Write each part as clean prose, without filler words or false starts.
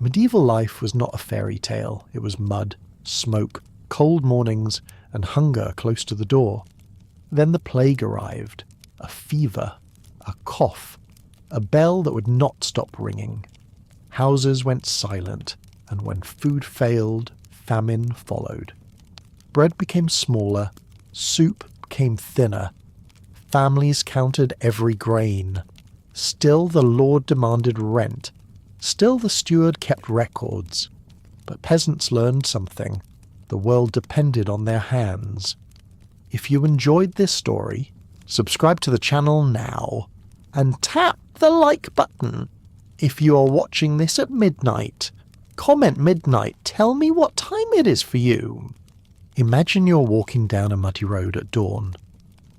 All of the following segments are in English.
Medieval life was not a fairy tale. It was mud, smoke, cold mornings, and hunger close to the door. Then the plague arrived, a fever, a cough, a bell that would not stop ringing. Houses went silent, and when food failed, famine followed. Bread became smaller, soup became thinner. Families counted every grain. Still the lord demanded rent. Still the steward kept records. But peasants learned something. The world depended on their hands. If you enjoyed this story, subscribe to the channel now and tap the like button. If you are watching this at midnight, comment midnight, tell me what time it is for you. Imagine you're walking down a muddy road at dawn.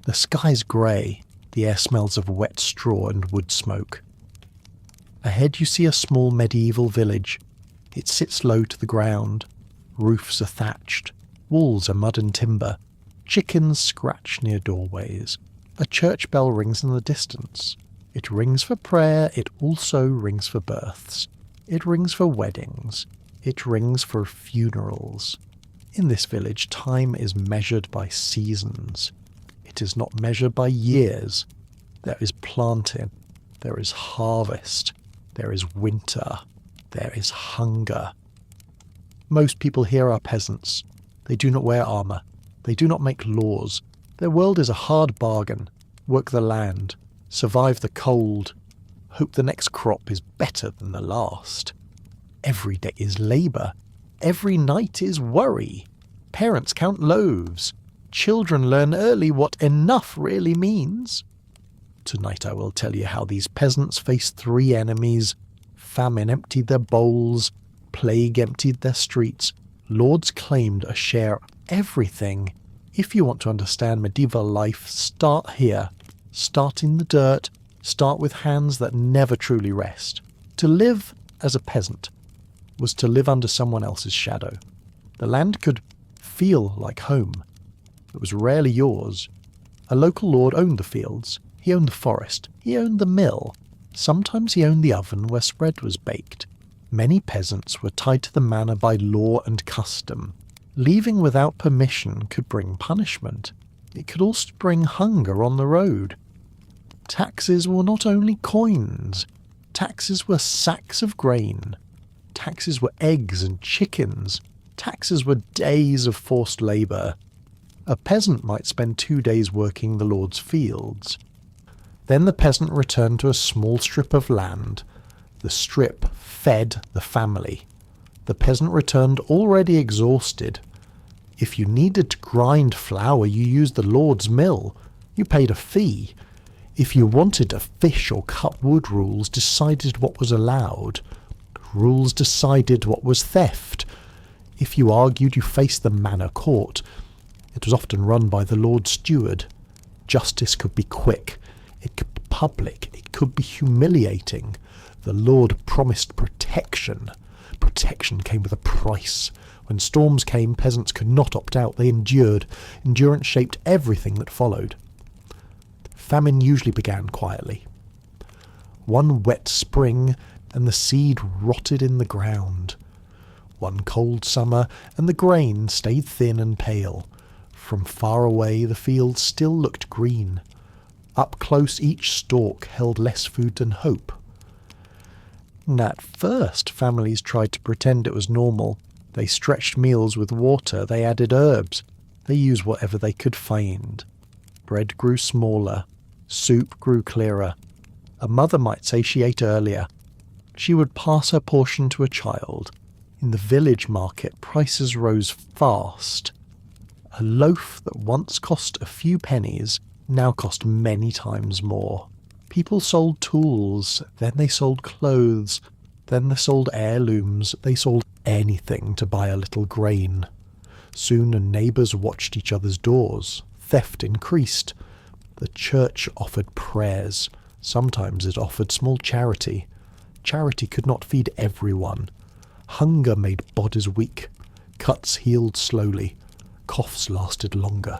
The sky's grey, the air smells of wet straw and wood smoke. Ahead you see a small medieval village. It sits low to the ground. Roofs are thatched, walls are mud and timber. Chickens scratch near doorways. A church bell rings in the distance. It rings for prayer, it also rings for births. It rings for weddings. It rings for funerals. In this village, time is measured by seasons. It is not measured by years. There is planting. There is harvest. There is winter. There is hunger. Most people here are peasants. They do not wear armour. They do not make laws. Their world is a hard bargain. Work the land. Survive the cold. Hope the next crop is better than the last. Every day is labour. Every night is worry. Parents count loaves. Children learn early what enough really means. Tonight I will tell you how these peasants faced 3 enemies. Famine emptied their bowls. Plague emptied their streets. Lords claimed a share of everything. If you want to understand medieval life, start here. Start in the dirt. Start with hands that never truly rest. To live as a peasant was to live under someone else's shadow. The land could feel like home. It was rarely yours. A local lord owned the fields. He owned the forest. He owned the mill. Sometimes he owned the oven where bread was baked. Many peasants were tied to the manor by law and custom. Leaving without permission could bring punishment. It could also bring hunger on the road. Taxes were not only coins. Taxes were sacks of grain. Taxes were eggs and chickens. Taxes were days of forced labour. A peasant might spend 2 days working the lord's fields. Then the peasant returned to a small strip of land. The strip fed the family. The peasant returned already exhausted. If you needed to grind flour, you used the lord's mill. You paid a fee. If you wanted to fish or cut wood, rules decided what was allowed. Rules decided what was theft. If you argued, you faced the manor court. It was often run by the lord steward. Justice could be quick. It could be public. It could be humiliating. The lord promised protection. Protection came with a price. When storms came, peasants could not opt out. They endured. Endurance shaped everything that followed. Famine usually began quietly. One wet spring, and the seed rotted in the ground. One cold summer, and the grain stayed thin and pale. From far away, the fields still looked green. Up close, each stalk held less food than hope. And at first, families tried to pretend it was normal. They stretched meals with water, they added herbs, they used whatever they could find. Bread grew smaller, soup grew clearer. A mother might say she ate earlier. She would pass her portion to a child. In the village market, prices rose fast. A loaf that once cost a few pennies now cost many times more. People sold tools, then they sold clothes, then they sold heirlooms, they sold anything to buy a little grain. Soon neighbours watched each other's doors. Theft increased. The church offered prayers. Sometimes it offered small charity. Charity could not feed everyone. Hunger made bodies weak. Cuts healed slowly. Coughs lasted longer.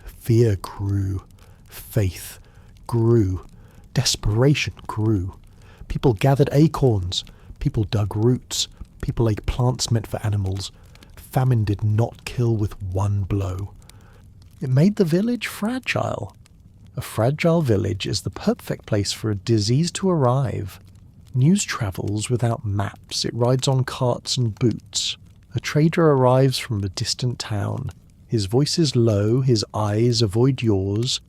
Fear grew. Faith grew. Desperation grew. People gathered acorns. People dug roots. People ate plants meant for animals. Famine did not kill with one blow. It made the village fragile. A fragile village is the perfect place for a disease to arrive. News travels without maps. It rides on carts and boots. A trader arrives from a distant town. His voice is low, his eyes avoid yours.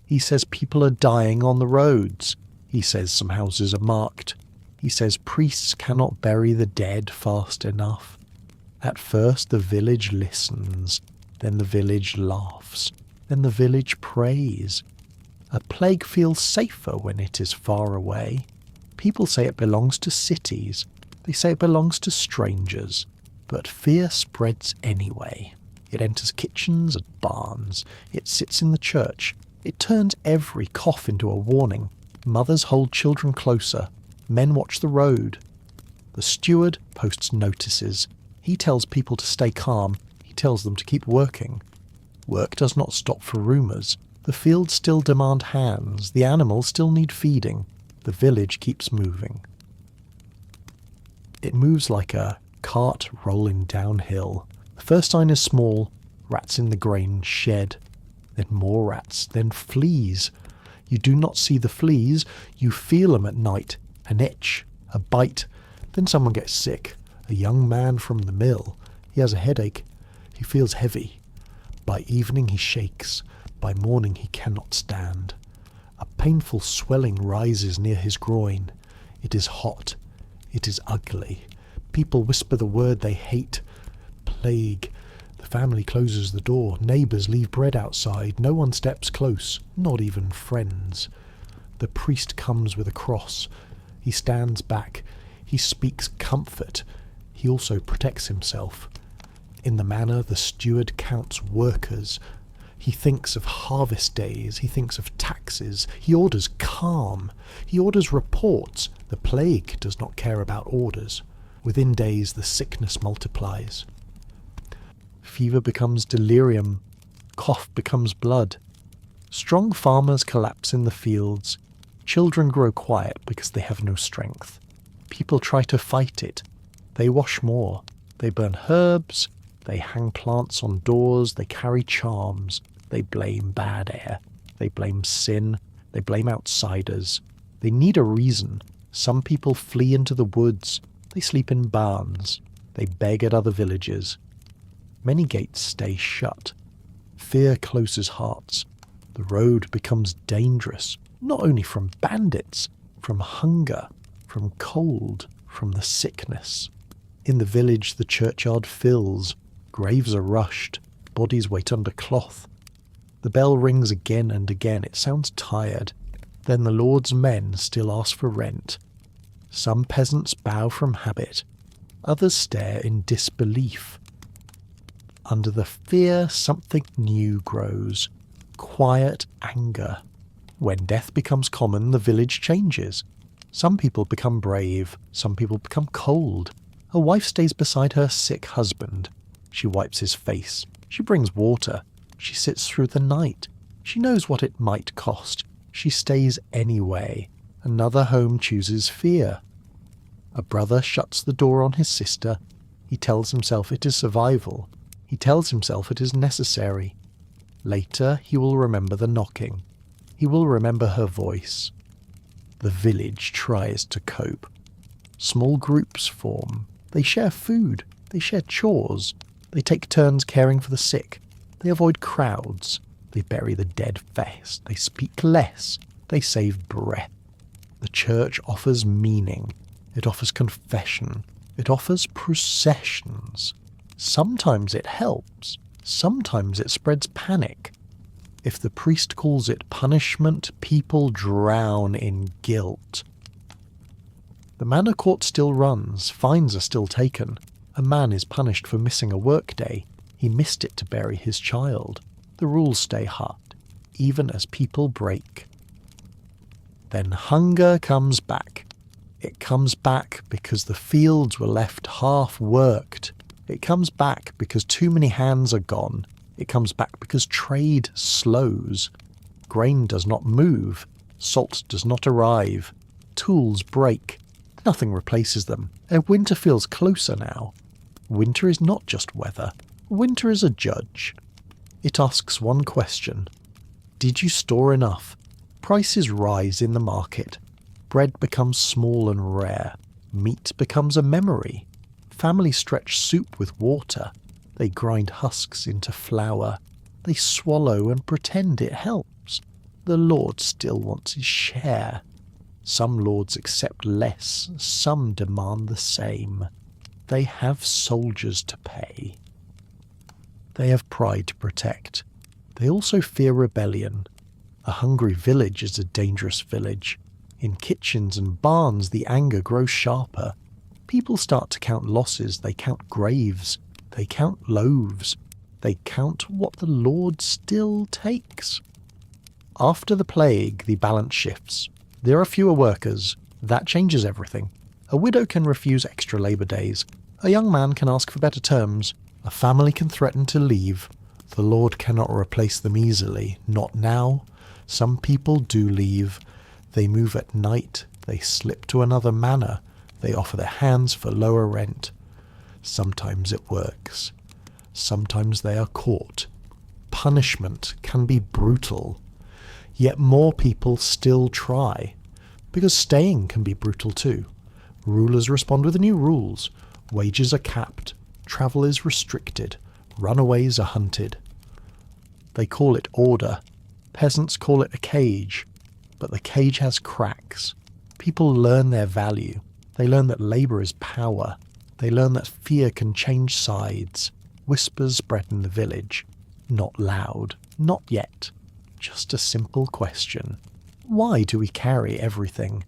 He says people are dying on the roads. He says some houses are marked. He says priests cannot bury the dead fast enough. At first the village listens, then the village laughs, then the village prays. A plague feels safer when it is far away. People say it belongs to cities. They say it belongs to strangers. But fear spreads anyway. It enters kitchens and barns. It sits in the church. It turns every cough into a warning. Mothers hold children closer. Men watch the road. The steward posts notices. He tells people to stay calm. He tells them to keep working. Work does not stop for rumours. The fields still demand hands. The animals still need feeding. The village keeps moving. It moves like a cart rolling downhill. The first sign is small. Rats in the grain shed. Then more rats. Then fleas. You do not see the fleas. You feel them at night. An itch. A bite. Then someone gets sick. A young man from the mill. He has a headache. He feels heavy. By evening he shakes. By morning he cannot stand. A painful swelling rises near his groin. It is hot. It is ugly. People whisper the word they hate. Plague. The family closes the door. Neighbours leave bread outside. No one steps close, not even friends. The priest comes with a cross. He stands back. He speaks comfort. He also protects himself. In the manor, the steward counts workers. He thinks of harvest days. He thinks of taxes. He orders calm. He orders reports. The plague does not care about orders. Within days, the sickness multiplies. Fever becomes delirium. Cough becomes blood. Strong farmers collapse in the fields. Children grow quiet because they have no strength. People try to fight it. They wash more. They burn herbs. They hang plants on doors. They carry charms. They blame bad air. They blame sin. They blame outsiders. They need a reason. Some people flee into the woods. They sleep in barns. They beg at other villages. Many gates stay shut. Fear closes hearts. The road becomes dangerous, not only from bandits, from hunger, from cold, from the sickness. In the village the churchyard fills. Graves are rushed. Bodies wait under cloth. The bell rings again and again. It sounds tired. Then the Lord's men still ask for rent. Some peasants bow from habit. Others stare in disbelief. Under the fear, something new grows. Quiet anger. When death becomes common, the village changes. Some people become brave. Some people become cold. A wife stays beside her sick husband. She wipes his face. She brings water. She sits through the night. She knows what it might cost. She stays anyway. Another home chooses fear. A brother shuts the door on his sister. He tells himself it is survival. He tells himself it is necessary. Later he will remember the knocking. He will remember her voice. The village tries to cope. Small groups form. They share food. They share chores. They take turns caring for the sick. They avoid crowds. They bury the dead fast. They speak less. They save breath. The church offers meaning. It offers confession. It offers processions. Sometimes it helps. Sometimes it spreads panic. If the priest calls it punishment, people drown in guilt. The manor court still runs. Fines are still taken. A man is punished for missing a workday. He missed it to bury his child. The rules stay hard, even as people break. Then hunger comes back. It comes back because the fields were left half-worked. It comes back because too many hands are gone. It comes back because trade slows. Grain does not move. Salt does not arrive. Tools break. Nothing replaces them. Winter feels closer now. Winter is not just weather. Winter is a judge. It asks one question. Did you store enough? Prices rise in the market. Bread becomes small and rare. Meat becomes a memory. Families stretch soup with water. They grind husks into flour. They swallow and pretend it helps. The Lord still wants his share. Some lords accept less, some demand the same. They have soldiers to pay. They have pride to protect. They also fear rebellion. A hungry village is a dangerous village. In kitchens and barns the anger grows sharper. People start to count losses, they count graves, they count loaves, they count what the Lord still takes. After the plague, the balance shifts. There are fewer workers. That changes everything. A widow can refuse extra labour days. A young man can ask for better terms. A family can threaten to leave. The Lord cannot replace them easily. Not now. Some people do leave. They move at night. They slip to another manor. They offer their hands for lower rent. Sometimes it works. Sometimes they are caught. Punishment can be brutal. Yet more people still try. Because staying can be brutal too. Rulers respond with new rules. Wages are capped. Travel is restricted. Runaways are hunted. They call it order. Peasants call it a cage. But the cage has cracks. People learn their value. They learn that labour is power. They learn that fear can change sides. Whispers spread in the village. Not loud. Not yet. Just a simple question. Why do we carry everything?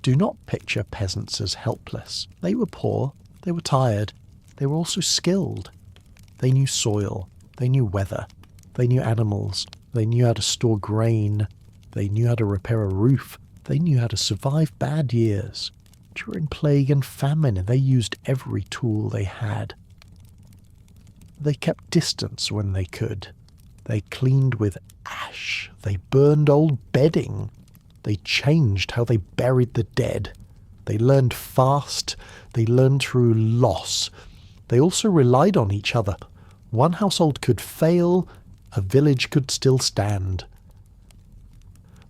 Do not picture peasants as helpless. They were poor. They were tired. They were also skilled. They knew soil. They knew weather. They knew animals. They knew how to store grain. They knew how to repair a roof. They knew how to survive bad years. During plague and famine, they used every tool they had. They kept distance when they could. They cleaned with ash. They burned old bedding. They changed how they buried the dead. They learned fast. They learned through loss. They also relied on each other. One household could fail, a village could still stand.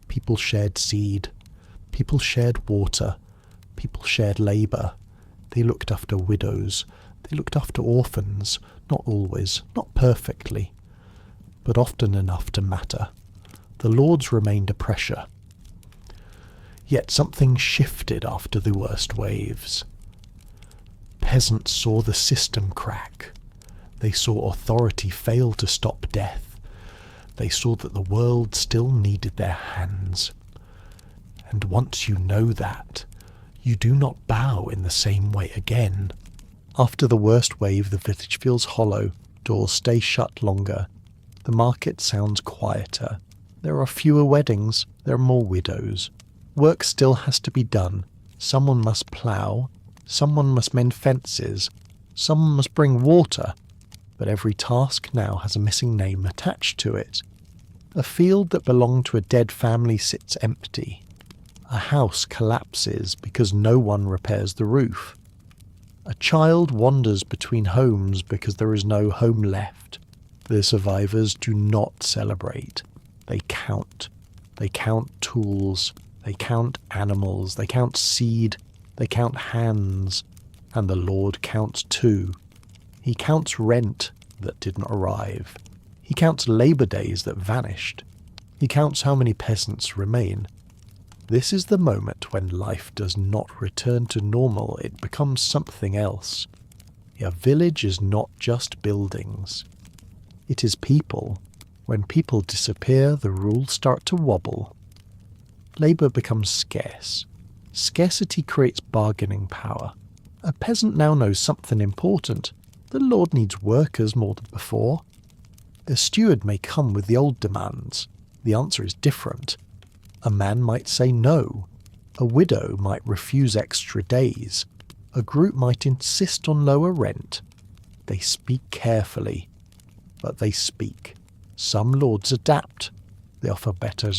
People shared seed. People shared water. People shared labour. They looked after widows. They looked after orphans. Not always, not perfectly, but often enough to matter. The lords remained a pressure. Yet something shifted after the worst waves. Peasants saw the system crack. They saw authority fail to stop death. They saw that the world still needed their hands. And once you know that, you do not bow in the same way again. After the worst wave, the village feels hollow. Doors stay shut longer. The market sounds quieter. There are fewer weddings. There are more widows. Work still has to be done. Someone must plough. Someone must mend fences. Someone must bring water. But every task now has a missing name attached to it. A field that belonged to a dead family sits empty. A house collapses because no one repairs the roof. A child wanders between homes because there is no home left. The survivors do not celebrate. They count. They count tools. They count animals. They count seed. They count hands. And the Lord counts too. He counts rent that didn't arrive. He counts labour days that vanished. He counts how many peasants remain. This is the moment when life does not return to normal, it becomes something else. A village is not just buildings. It is people. When people disappear, the rules start to wobble. Labour becomes scarce. Scarcity creates bargaining power. A peasant now knows something important. The Lord needs workers more than before. A steward may come with the old demands. The answer is different. A man might say no. A widow might refuse extra days. A group might insist on lower rent. They speak carefully, but they speak. Some lords adapt. They offer better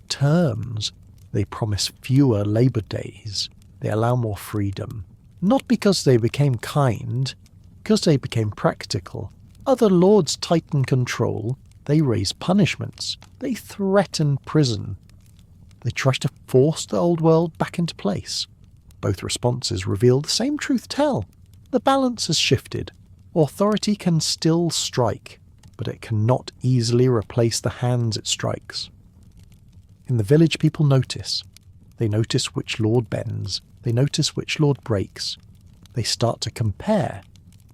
terms. They promise fewer labour days. They allow more freedom. Not because they became kind, because they became practical. Other lords tighten control. They raise punishments. They threaten prison. They try to force the old world back into place. Both responses reveal the same truth tell. The balance has shifted. Authority can still strike, but it cannot easily replace the hands it strikes. In the village, people notice. They notice which lord bends. They notice which lord breaks. They start to compare.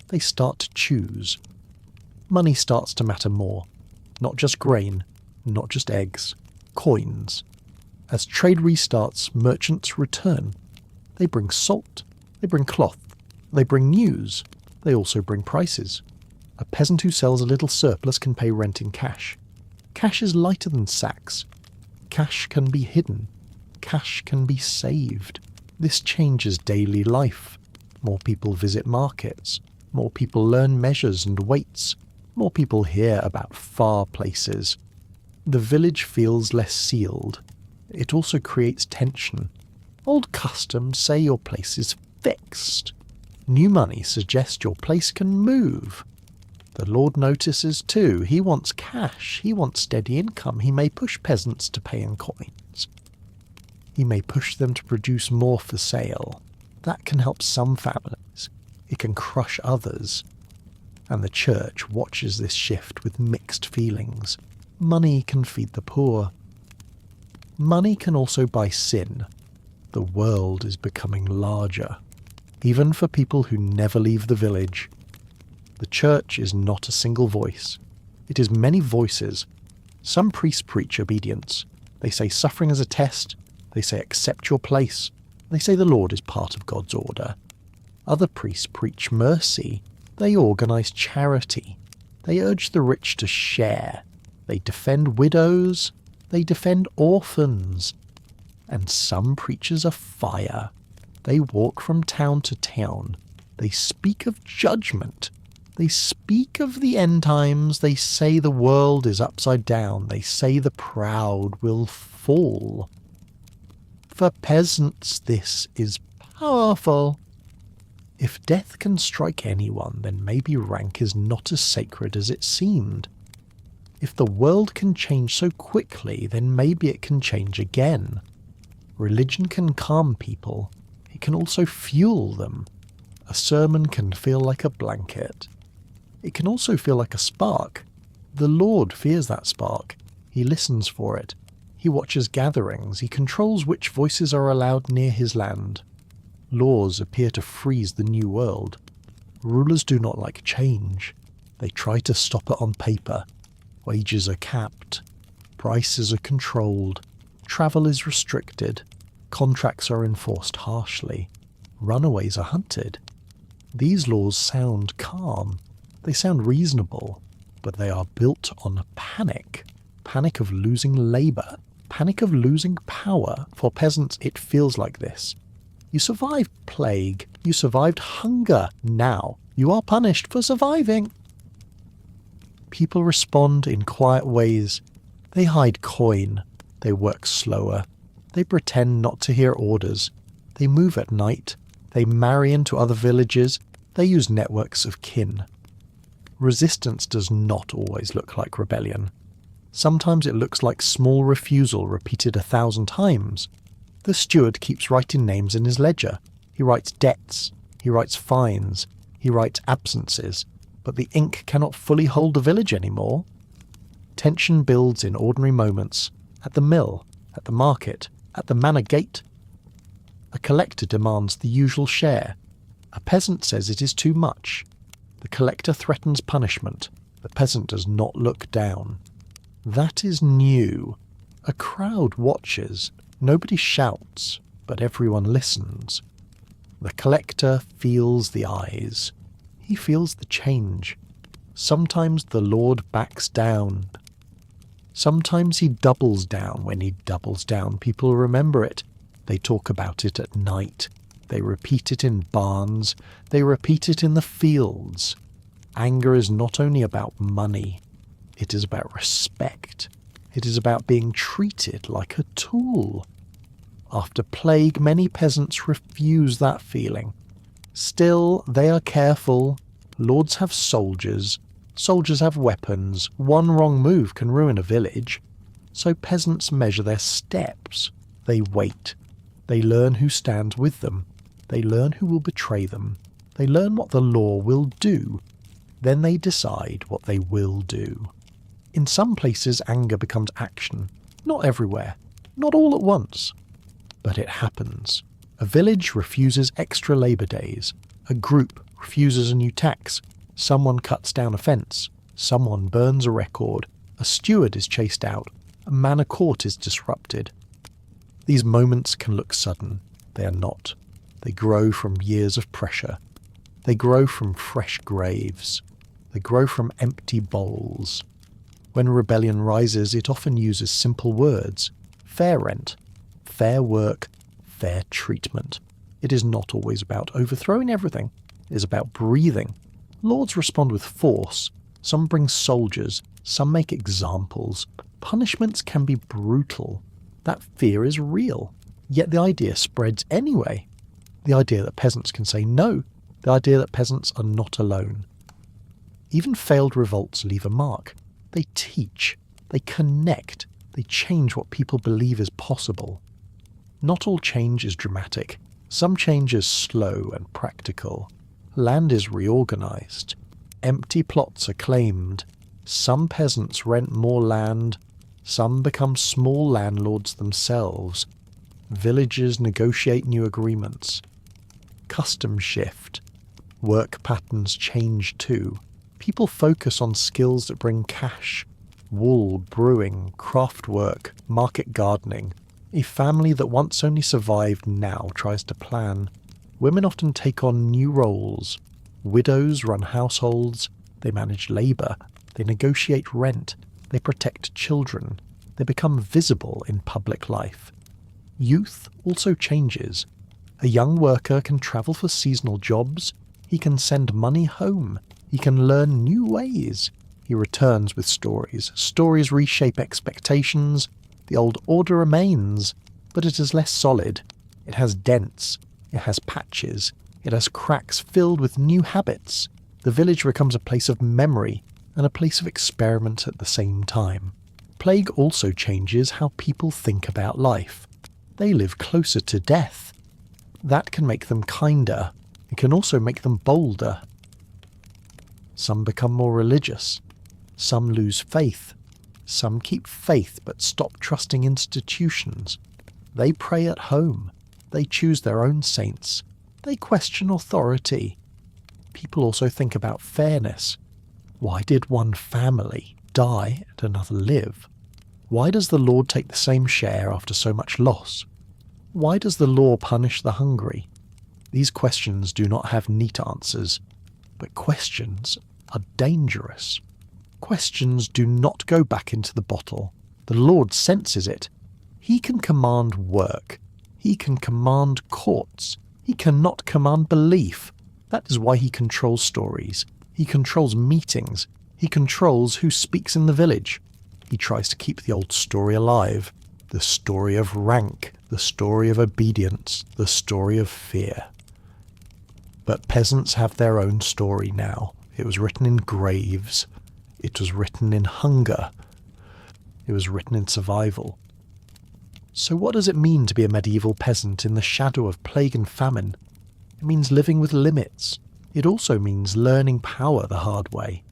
They start to choose. Money starts to matter more. Not just grain, not just eggs, coins. As trade restarts, merchants return. They bring salt. They bring cloth. They bring news. They also bring prices. A peasant who sells a little surplus can pay rent in cash. Cash is lighter than sacks. Cash can be hidden. Cash can be saved. This changes daily life. More people visit markets. More people learn measures and weights. More people hear about far places. The village feels less sealed. It also creates tension. Old customs say your place is fixed. New money suggests your place can move. The lord notices too. He wants cash. He wants steady income. He may push peasants to pay in coins. He may push them to produce more for sale. That can help some families. It can crush others. And the church watches this shift with mixed feelings. Money can feed the poor. Money can also buy sin. The world is becoming larger, even for people who never leave the village. The church is not a single voice. It is many voices. Some priests preach obedience. They say suffering is a test. They say accept your place. They say the Lord is part of God's order. Other priests preach mercy. They organize charity. They urge the rich to share. They defend widows. They defend orphans. And some preachers are fire. They walk from town to town. They speak of judgment. They speak of the end times. They say the world is upside down. They say the proud will fall. For peasants, this is powerful. If death can strike anyone, then maybe rank is not as sacred as it seemed. If the world can change so quickly, then maybe it can change again. Religion can calm people. It can also fuel them. A sermon can feel like a blanket. It can also feel like a spark. The Lord fears that spark. He listens for it. He watches gatherings. He controls which voices are allowed near his land. Laws appear to freeze the new world. Rulers do not like change. They try to stop it on paper. Wages are capped. Prices are controlled. Travel is restricted. Contracts are enforced harshly. Runaways are hunted. These laws sound calm. They sound reasonable, but they are built on panic. Panic of losing labour. Panic of losing power. For peasants, it feels like this. You survived plague. You survived hunger. Now you are punished for surviving. People respond in quiet ways. They hide coin. They work slower. They pretend not to hear orders. They move at night. They marry into other villages. They use networks of kin. Resistance does not always look like rebellion. Sometimes it looks like small refusal repeated 1,000 times. The steward keeps writing names in his ledger. He writes debts. He writes fines. He writes absences. But the ink cannot fully hold the village anymore. Tension builds in ordinary moments. At the mill. At the market. At the manor gate. A collector demands the usual share. A peasant says it is too much. The collector threatens punishment. The peasant does not look down. That is new. A crowd watches. Nobody shouts, but everyone listens. The collector feels the eyes. He feels the change. Sometimes the Lord backs down. Sometimes he doubles down. When he doubles down, people remember it. They talk about it at night. They repeat it in barns. They repeat it in the fields. Anger is not only about money. It is about respect. It is about being treated like a tool. After plague, many peasants refuse that feeling. Still, they are careful. Lords have soldiers. Soldiers have weapons. One wrong move can ruin a village. So peasants measure their steps. They wait. They learn who stands with them. They learn who will betray them. They learn what the law will do. Then they decide what they will do. In some places, anger becomes action. Not everywhere. Not all at once. But it happens. A village refuses extra labour days. A group refuses a new tax. Someone cuts down a fence. Someone burns a record. A steward is chased out. A manor court is disrupted. These moments can look sudden. They are not. They grow from years of pressure. They grow from fresh graves. They grow from empty bowls. When rebellion rises, it often uses simple words. Fair rent, fair work, fair treatment. It is not always about overthrowing everything. It is about breathing. Lords respond with force. Some bring soldiers. Some make examples. Punishments can be brutal. That fear is real. Yet the idea spreads anyway. The idea that peasants can say no. The idea that peasants are not alone. Even failed revolts leave a mark. They teach. They connect. They change what people believe is possible. Not all change is dramatic. Some change is slow and practical. Land is reorganized. Empty plots are claimed. Some peasants rent more land. Some become small landlords themselves. Villages negotiate new agreements. Customs shift. Work patterns change too. People focus on skills that bring cash. Wool, brewing, craft work, market gardening. A family that once only survived now tries to plan. Women often take on new roles. Widows run households. They manage labour. They negotiate rent. They protect children. They become visible in public life. Youth also changes. A young worker can travel for seasonal jobs. He can send money home. He can learn new ways. He returns with stories. Stories reshape expectations. The old order remains, but it is less solid. It has dents. It has patches. It has cracks filled with new habits. The village becomes a place of memory and a place of experiment at the same time. Plague also changes how people think about life. They live closer to death. That can make them kinder. It can also make them bolder. Some become more religious. Some lose faith. Some keep faith but stop trusting institutions. They pray at home. They choose their own saints. They question authority. People also think about fairness. Why did one family die and another live? Why does the Lord take the same share after so much loss? Why does the law punish the hungry? These questions do not have neat answers, but questions are dangerous. Questions do not go back into the bottle. The Lord senses it. He can command work. He can command courts. He cannot command belief. That is why he controls stories. He controls meetings. He controls who speaks in the village. He tries to keep the old story alive. The story of rank. The story of obedience. The story of fear. But peasants have their own story now. It was written in graves. It was written in hunger. It was written in survival. So what does it mean to be a medieval peasant in the shadow of plague and famine? It means living with limits. It also means learning power the hard way.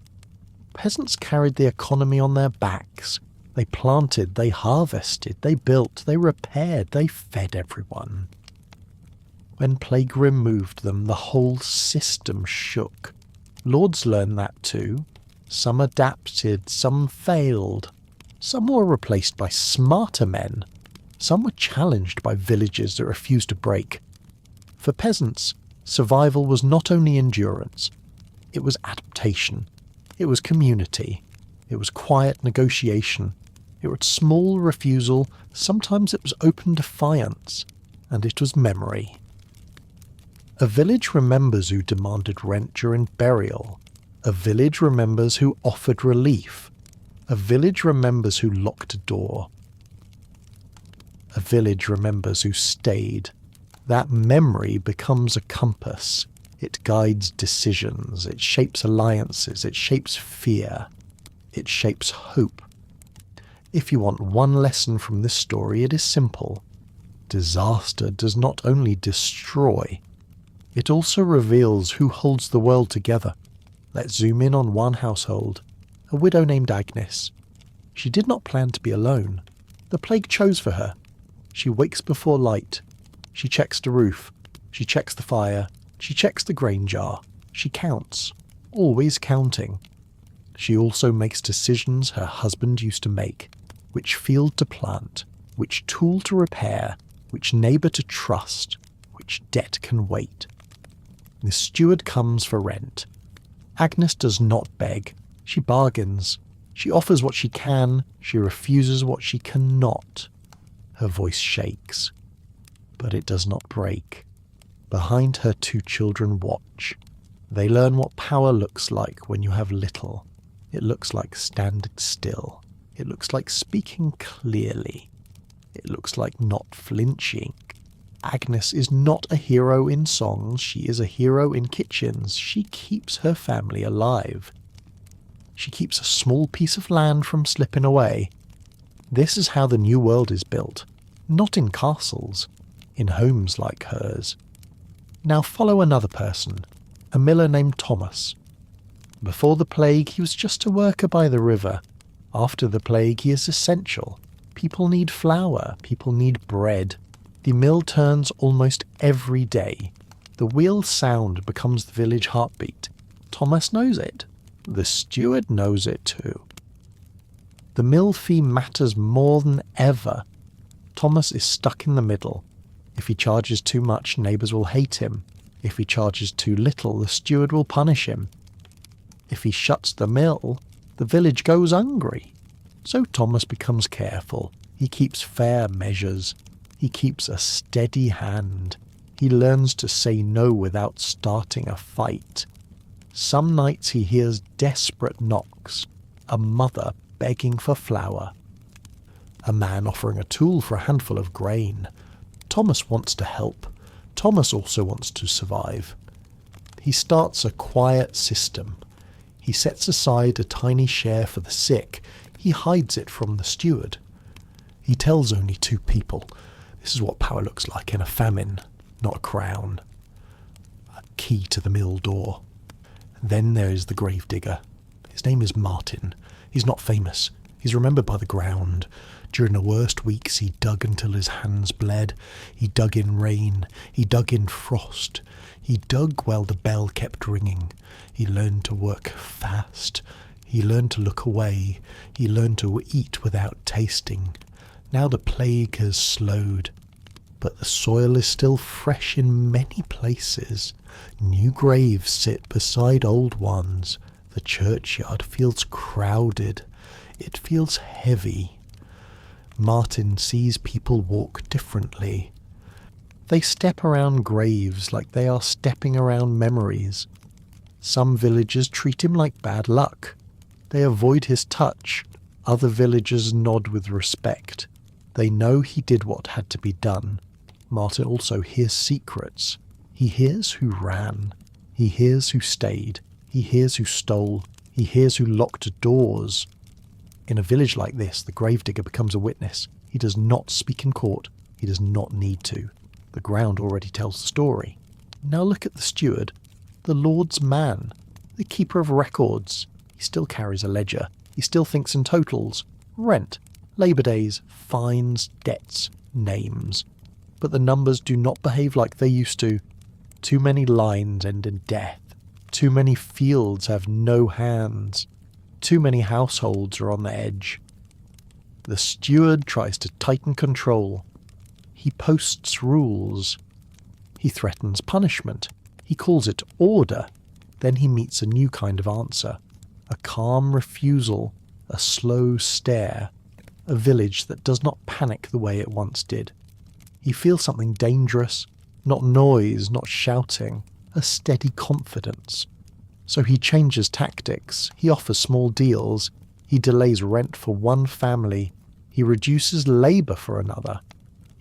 Peasants carried the economy on their backs. They planted, they harvested, they built, they repaired, they fed everyone. When plague removed them, the whole system shook. Lords learned that too. Some adapted, some failed. Some were replaced by smarter men. Some were challenged by villages that refused to break. For peasants, survival was not only endurance, it was adaptation. It was community. It was quiet negotiation. It was small refusal. Sometimes it was open defiance. And it was memory. A village remembers who demanded rent during burial. A village remembers who offered relief. A village remembers who locked a door. A village remembers who stayed. That memory becomes a compass. It guides decisions, it shapes alliances, it shapes fear, it shapes hope. If you want one lesson from this story, it is simple. Disaster does not only destroy, it also reveals who holds the world together. Let's zoom in on one household, a widow named Agnes. She did not plan to be alone. The plague chose for her. She wakes before light. She checks the roof. She checks the fire. She checks the grain jar. She counts, always counting. She also makes decisions her husband used to make. Which field to plant, which tool to repair, which neighbour to trust, which debt can wait. The steward comes for rent. Agnes does not beg. She bargains. She offers what she can. She refuses what she cannot. Her voice shakes, but it does not break. Behind her 2 children watch. They learn what power looks like when you have little. It looks like standing still. It looks like speaking clearly. It looks like not flinching. Agnes is not a hero in songs. She is a hero in kitchens. She keeps her family alive. She keeps a small piece of land from slipping away. This is how the new world is built. Not in castles, in homes like hers. Now follow another person, a miller named Thomas. Before the plague, he was just a worker by the river. After the plague, he is essential. People need flour, people need bread. The mill turns almost every day. The wheel's sound becomes the village heartbeat. Thomas knows it. The steward knows it too. The mill fee matters more than ever. Thomas is stuck in the middle. If he charges too much, neighbours will hate him. If he charges too little, the steward will punish him. If he shuts the mill, the village goes hungry. So Thomas becomes careful. He keeps fair measures. He keeps a steady hand. He learns to say no without starting a fight. Some nights he hears desperate knocks. A mother begging for flour. A man offering a tool for a handful of grain. Thomas wants to help. Thomas also wants to survive. He starts a quiet system. He sets aside a tiny share for the sick. He hides it from the steward. He tells only 2 people. This is what power looks like in a famine, not a crown. A key to the mill door. Then there is the gravedigger. His name is Martin. He's not famous. He's remembered by the ground. During the worst weeks he dug until his hands bled. He dug in rain. He dug in frost. He dug while the bell kept ringing. He learned to work fast. He learned to look away. He learned to eat without tasting. Now the plague has slowed, but the soil is still fresh in many places. New graves sit beside old ones. The churchyard feels crowded. It feels heavy. Martin sees people walk differently. They step around graves like they are stepping around memories. Some villagers treat him like bad luck. They avoid his touch. Other villagers nod with respect. They know he did what had to be done. Martin also hears secrets. He hears who ran. He hears who stayed. He hears who stole. He hears who locked doors. In a village like this, the gravedigger becomes a witness. He does not speak in court. He does not need to. The ground already tells the story. Now look at the steward, the Lord's man, the keeper of records. He still carries a ledger. He still thinks in totals. Rent, labour days, fines, debts, names. But the numbers do not behave like they used to. Too many lines end in death. Too many fields have no hands. Too many households are on the edge. The steward tries to tighten control. He posts rules. He threatens punishment. He calls it order. Then he meets a new kind of answer. A calm refusal. A slow stare. A village that does not panic the way it once did. He feels something dangerous. Not noise, not shouting. A steady confidence. So he changes tactics. He offers small deals. He delays rent for one family. He reduces labour for another.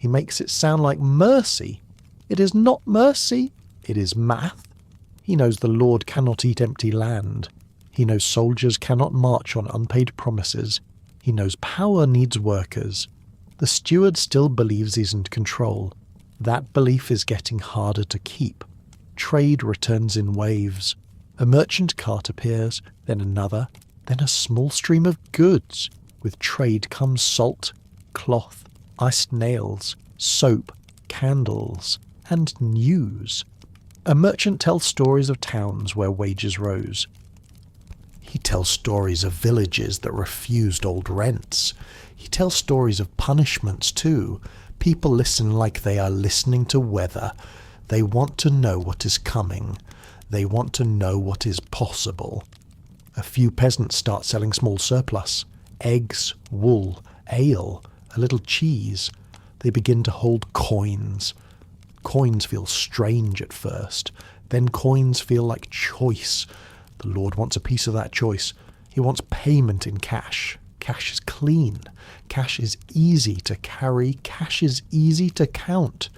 He makes it sound like mercy. It is not mercy, it is math. He knows the Lord cannot eat empty land. He knows soldiers cannot march on unpaid promises. He knows power needs workers. The steward still believes he's in control. That belief is getting harder to keep. Trade returns in waves. A merchant cart appears, then another, then a small stream of goods. With trade comes salt, cloth, iced nails, soap, candles, and news. A merchant tells stories of towns where wages rose. He tells stories of villages that refused old rents. He tells stories of punishments too. People listen like they are listening to weather. They want to know what is coming. They want to know what is possible. A few peasants start selling small surplus. Eggs, wool, ale, a little cheese. They begin to hold coins. Coins feel strange at first. Then coins feel like choice. The Lord wants a piece of that choice. He wants payment in cash. Cash is clean. Cash is easy to carry. Cash is easy to count.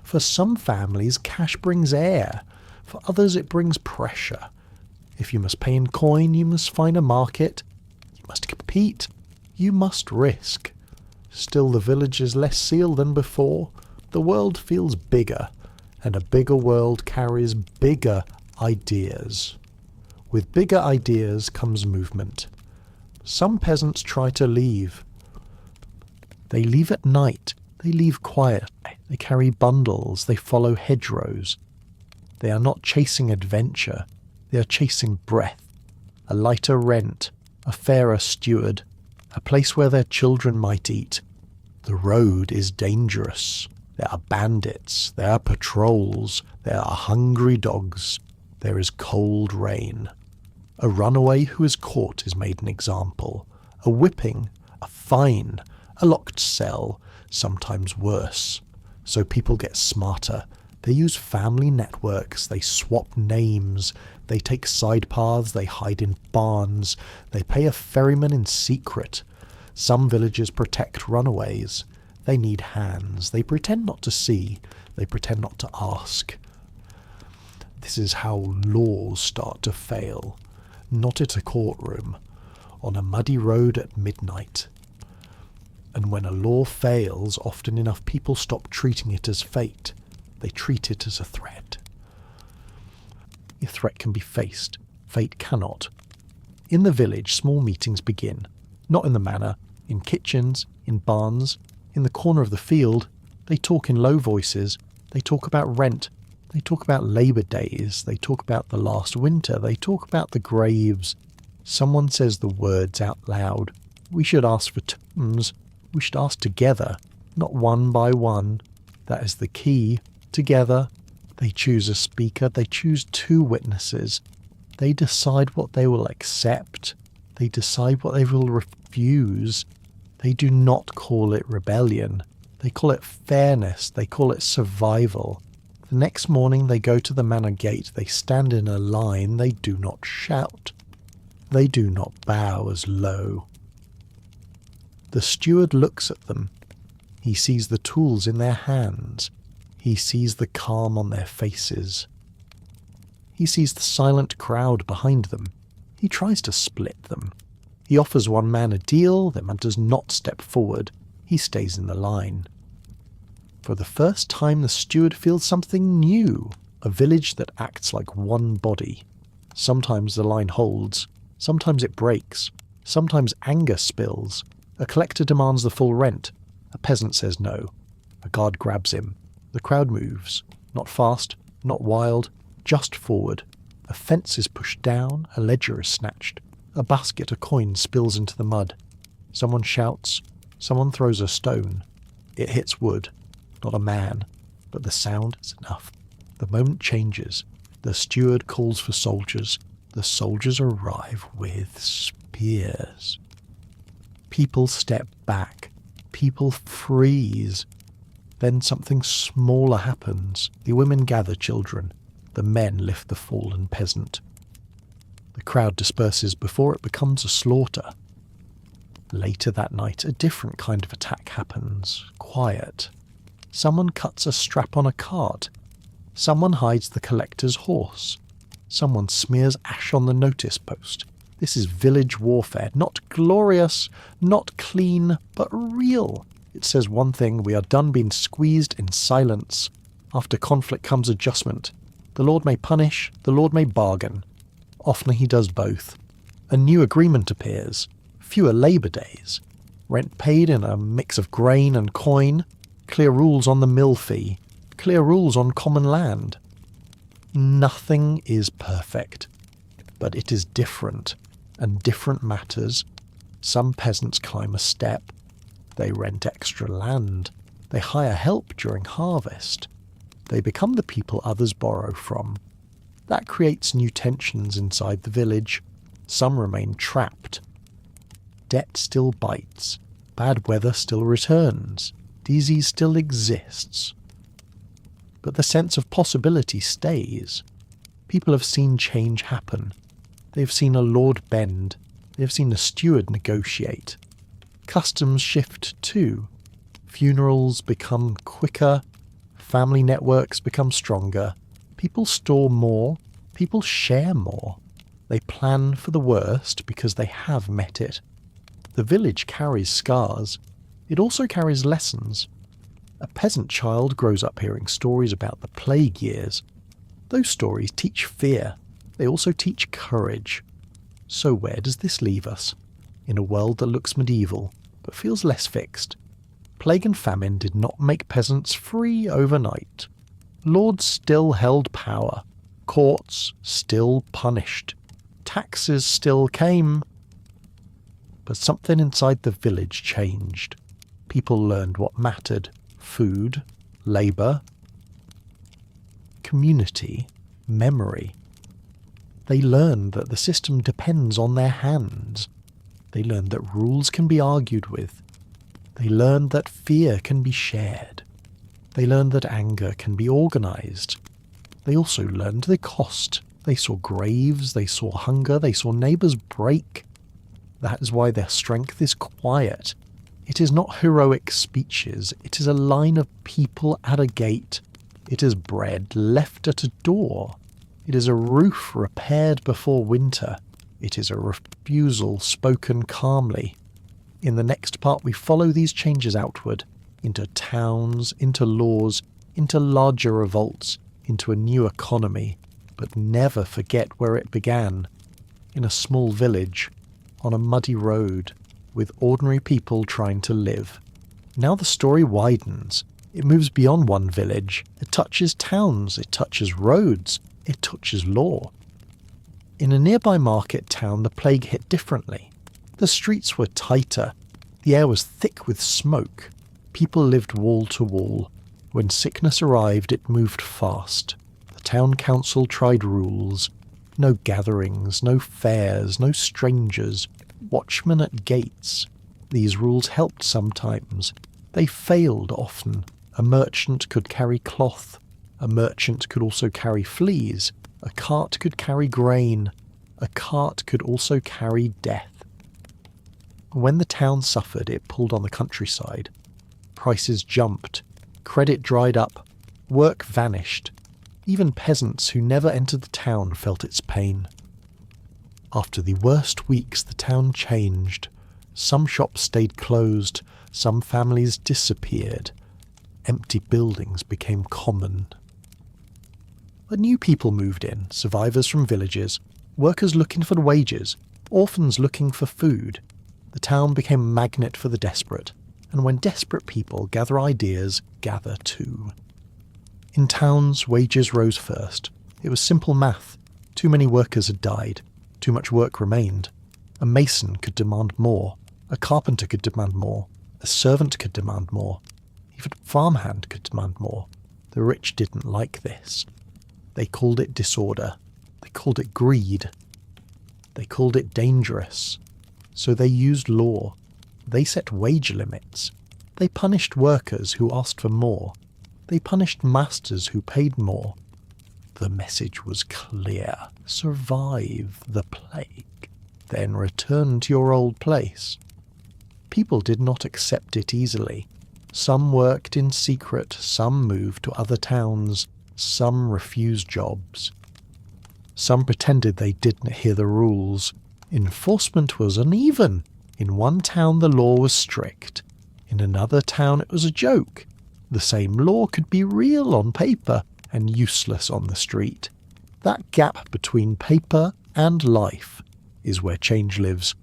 For some families, cash brings air. For others, it brings pressure. If you must pay in coin, you must find a market. You must compete. You must risk. Still, the village is less sealed than before. The world feels bigger, and a bigger world carries bigger ideas. With bigger ideas comes movement. Some peasants try to leave. They leave at night. They leave quiet. They carry bundles. They follow hedgerows. They are not chasing adventure. They are chasing breath. A lighter rent. A fairer steward. A place where their children might eat. The road is dangerous. There are bandits. There are patrols. There are hungry dogs. There is cold rain. A runaway who is caught is made an example. A whipping, a fine, a locked cell, sometimes worse. So people get smarter. They use family networks. They swap names. They take side paths. They hide in barns. They pay a ferryman in secret. Some villages protect runaways. They need hands. They pretend not to see. They pretend not to ask. This is how laws start to fail. Not at a courtroom, on a muddy road at midnight. And when a law fails, often enough people stop treating it as fate. They treat it as a threat. A threat can be faced. Fate cannot. In the village, small meetings begin. Not in the manor, in kitchens, in barns, in the corner of the field. They talk in low voices. They talk about rent. They talk about Labour Days. They talk about the last winter. They talk about the graves. Someone says the words out loud. We should ask for terms. We should ask together, not one by one. That is the key. Together. They choose a speaker. They choose two witnesses. They decide what they will accept. They decide what they will refuse. They do not call it rebellion. They call it fairness. They call it survival. The next morning they go to the manor gate. They stand in a line. They do not shout. They do not bow as low. The steward looks at them. He sees the tools in their hands. He sees the calm on their faces. He sees the silent crowd behind them. He tries to split them. He offers one man a deal. The man does not step forward. He stays in the line. For the first time, the steward feels something new, a village that acts like one body. Sometimes the line holds, sometimes it breaks, sometimes anger spills. A collector demands the full rent. A peasant says no. A guard grabs him. The crowd moves, not fast, not wild, just forward. A fence is pushed down, a ledger is snatched. A basket of coins spills into the mud. Someone shouts, someone throws a stone. It hits wood. Not a man, but the sound is enough. The moment changes. The steward calls for soldiers. The soldiers arrive with spears. People step back. People freeze. Then something smaller happens. The women gather children. The men lift the fallen peasant. The crowd disperses before it becomes a slaughter. Later that night, a different kind of attack happens. Quiet. Someone cuts a strap on a cart. Someone hides the collector's horse. Someone smears ash on the notice post. This is village warfare, not glorious, not clean, but real. It says one thing: we are done being squeezed in silence. After conflict comes adjustment. The Lord may punish, the Lord may bargain. Often he does both. A new agreement appears. Fewer labour days. Rent paid in a mix of grain and coin. Clear rules on the mill fee. Clear rules on common land. Nothing is perfect, but it is different, and different matters. Some peasants climb a step. They rent extra land. They hire help during harvest. They become the people others borrow from. That creates new tensions inside the village. Some remain trapped. Debt still bites. Bad weather still returns. Disease still exists. But the sense of possibility stays. People have seen change happen. They've seen a lord bend. They've seen a steward negotiate. Customs shift too. Funerals become quicker. Family networks become stronger. People store more. People share more. They plan for the worst because they have met it. The village carries scars. It also carries lessons. A peasant child grows up hearing stories about the plague years. Those stories teach fear. They also teach courage. So where does this leave us? In a world that looks medieval, but feels less fixed. Plague and famine did not make peasants free overnight. Lords still held power. Courts still punished. Taxes still came. But something inside the village changed. People learned what mattered. Food, labour, community, memory. They learned that the system depends on their hands. They learned that rules can be argued with. They learned that fear can be shared. They learned that anger can be organised. They also learned the cost. They saw graves, they saw hunger, they saw neighbours break. That is why their strength is quiet. It is not heroic speeches. It is a line of people at a gate. It is bread left at a door. It is a roof repaired before winter. It is a refusal spoken calmly. In the next part we follow these changes outward, into towns, into laws, into larger revolts, into a new economy, but never forget where it began. In a small village, on a muddy road, with ordinary people trying to live. Now the story widens. It moves beyond one village. It touches towns. It touches roads. It touches law. In a nearby market town, the plague hit differently. The streets were tighter. The air was thick with smoke. People lived wall to wall. When sickness arrived, it moved fast. The town council tried rules. No gatherings, no fairs, no strangers. Watchmen at gates. These rules helped sometimes. They failed often. A merchant could carry cloth. A merchant could also carry fleas. A cart could carry grain. A cart could also carry death. When the town suffered, it pulled on the countryside. Prices jumped. Credit dried up. Work vanished. Even peasants who never entered the town felt its pain. After the worst weeks, the town changed. Some shops stayed closed. Some families disappeared. Empty buildings became common. But new people moved in, survivors from villages, workers looking for wages, orphans looking for food. The town became a magnet for the desperate, and when desperate people gather ideas, gather too. In towns, wages rose first. It was simple math. Too many workers had died. Too much work remained. A mason could demand more. A carpenter could demand more. A servant could demand more. Even a farmhand could demand more. The rich didn't like this. They called it disorder. They called it greed. They called it dangerous. So they used law. They set wage limits. They punished workers who asked for more. They punished masters who paid more. The message was clear. Survive the plague. Then return to your old place. People did not accept it easily. Some worked in secret, some moved to other towns, some refused jobs. Some pretended they didn't hear the rules. Enforcement was uneven. In one town the law was strict. In another town it was a joke. The same law could be real on paper and useless on the street. That gap between paper and life is where change lives.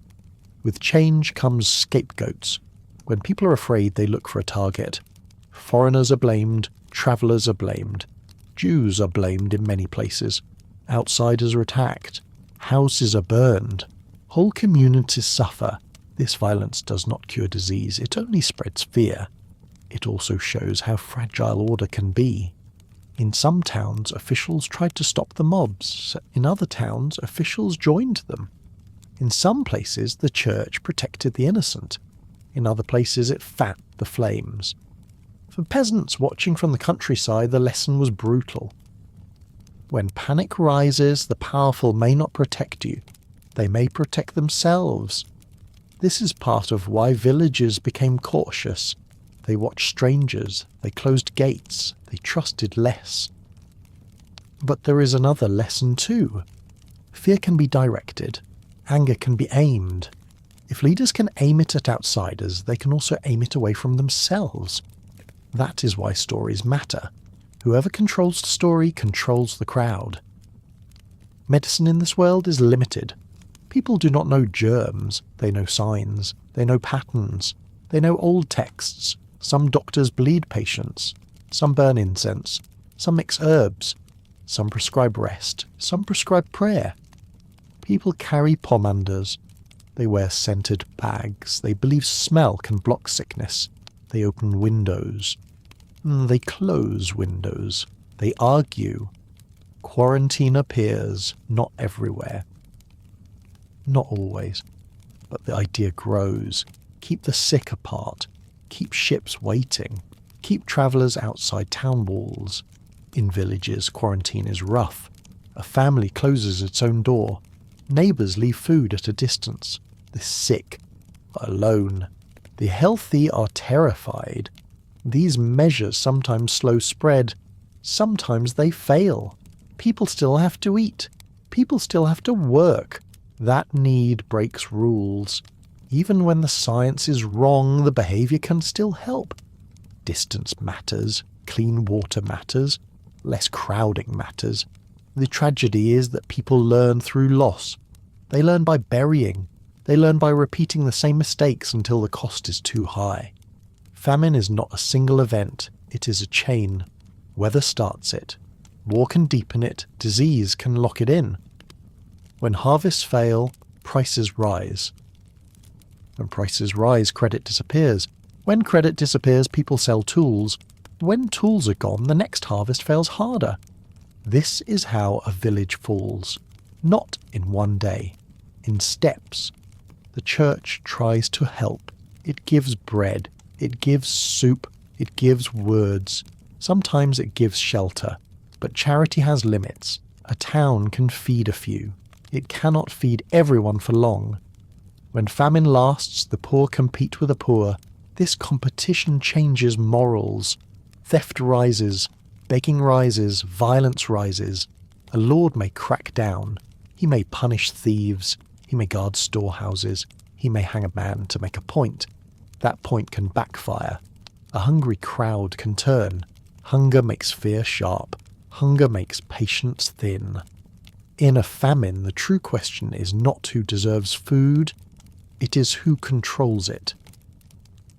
With change comes scapegoats. When people are afraid, they look for a target. Foreigners are blamed, travellers are blamed. Jews are blamed in many places. Outsiders are attacked. Houses are burned. Whole communities suffer. This violence does not cure disease, it only spreads fear. It also shows how fragile order can be. In some towns, officials tried to stop the mobs. In other towns, officials joined them. In some places, the church protected the innocent. In other places, it fanned the flames. For peasants watching from the countryside, the lesson was brutal. When panic rises, the powerful may not protect you. They may protect themselves. This is part of why villages became cautious. They watched strangers, they closed gates, they trusted less. But there is another lesson too. Fear can be directed. Anger can be aimed. If leaders can aim it at outsiders, they can also aim it away from themselves. That is why stories matter. Whoever controls the story controls the crowd. Medicine in this world is limited. People do not know germs, they know signs, they know patterns, they know old texts. Some doctors bleed patients, some burn incense, some mix herbs, some prescribe rest, some prescribe prayer. People carry pomanders. They wear scented bags. They believe smell can block sickness. They open windows. They close windows. They argue. Quarantine appears, not everywhere. Not always, but the idea grows. Keep the sick apart. Keep ships waiting. Keep travellers outside town walls. In villages, quarantine is rough. A family closes its own door. Neighbours leave food at a distance. The sick are alone. The healthy are terrified. These measures sometimes slow spread. Sometimes they fail. People still have to eat. People still have to work. That need breaks rules. Even when the science is wrong, the behaviour can still help. Distance matters. Clean water matters. Less crowding matters. The tragedy is that people learn through loss. They learn by burying. They learn by repeating the same mistakes until the cost is too high. Famine is not a single event. It is a chain. Weather starts it. War can deepen it. Disease can lock it in. When harvests fail, prices rise. When prices rise, credit disappears. When credit disappears, people sell tools. When tools are gone, the next harvest fails harder. This is how a village falls. Not in one day. In steps. The church tries to help. It gives bread. It gives soup. It gives words. Sometimes it gives shelter. But charity has limits. A town can feed a few. It cannot feed everyone for long. When famine lasts, the poor compete with the poor. This competition changes morals. Theft rises. Begging rises. Violence rises. A lord may crack down. He may punish thieves. He may guard storehouses. He may hang a man to make a point. That point can backfire. A hungry crowd can turn. Hunger makes fear sharp. Hunger makes patience thin. In a famine, the true question is not who deserves food, it is who controls it.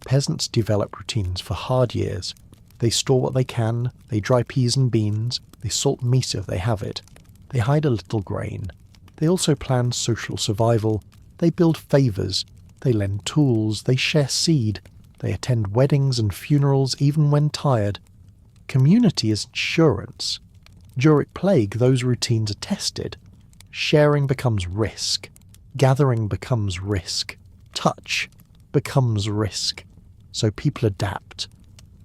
Peasants develop routines for hard years. They store what they can, they dry peas and beans, they salt meat if they have it, they hide a little grain. They also plan social survival, they build favours, they lend tools, they share seed, they attend weddings and funerals even when tired. Community is insurance. During plague, those routines are tested. Sharing becomes risk. Gathering becomes risk. Touch becomes risk. So people adapt.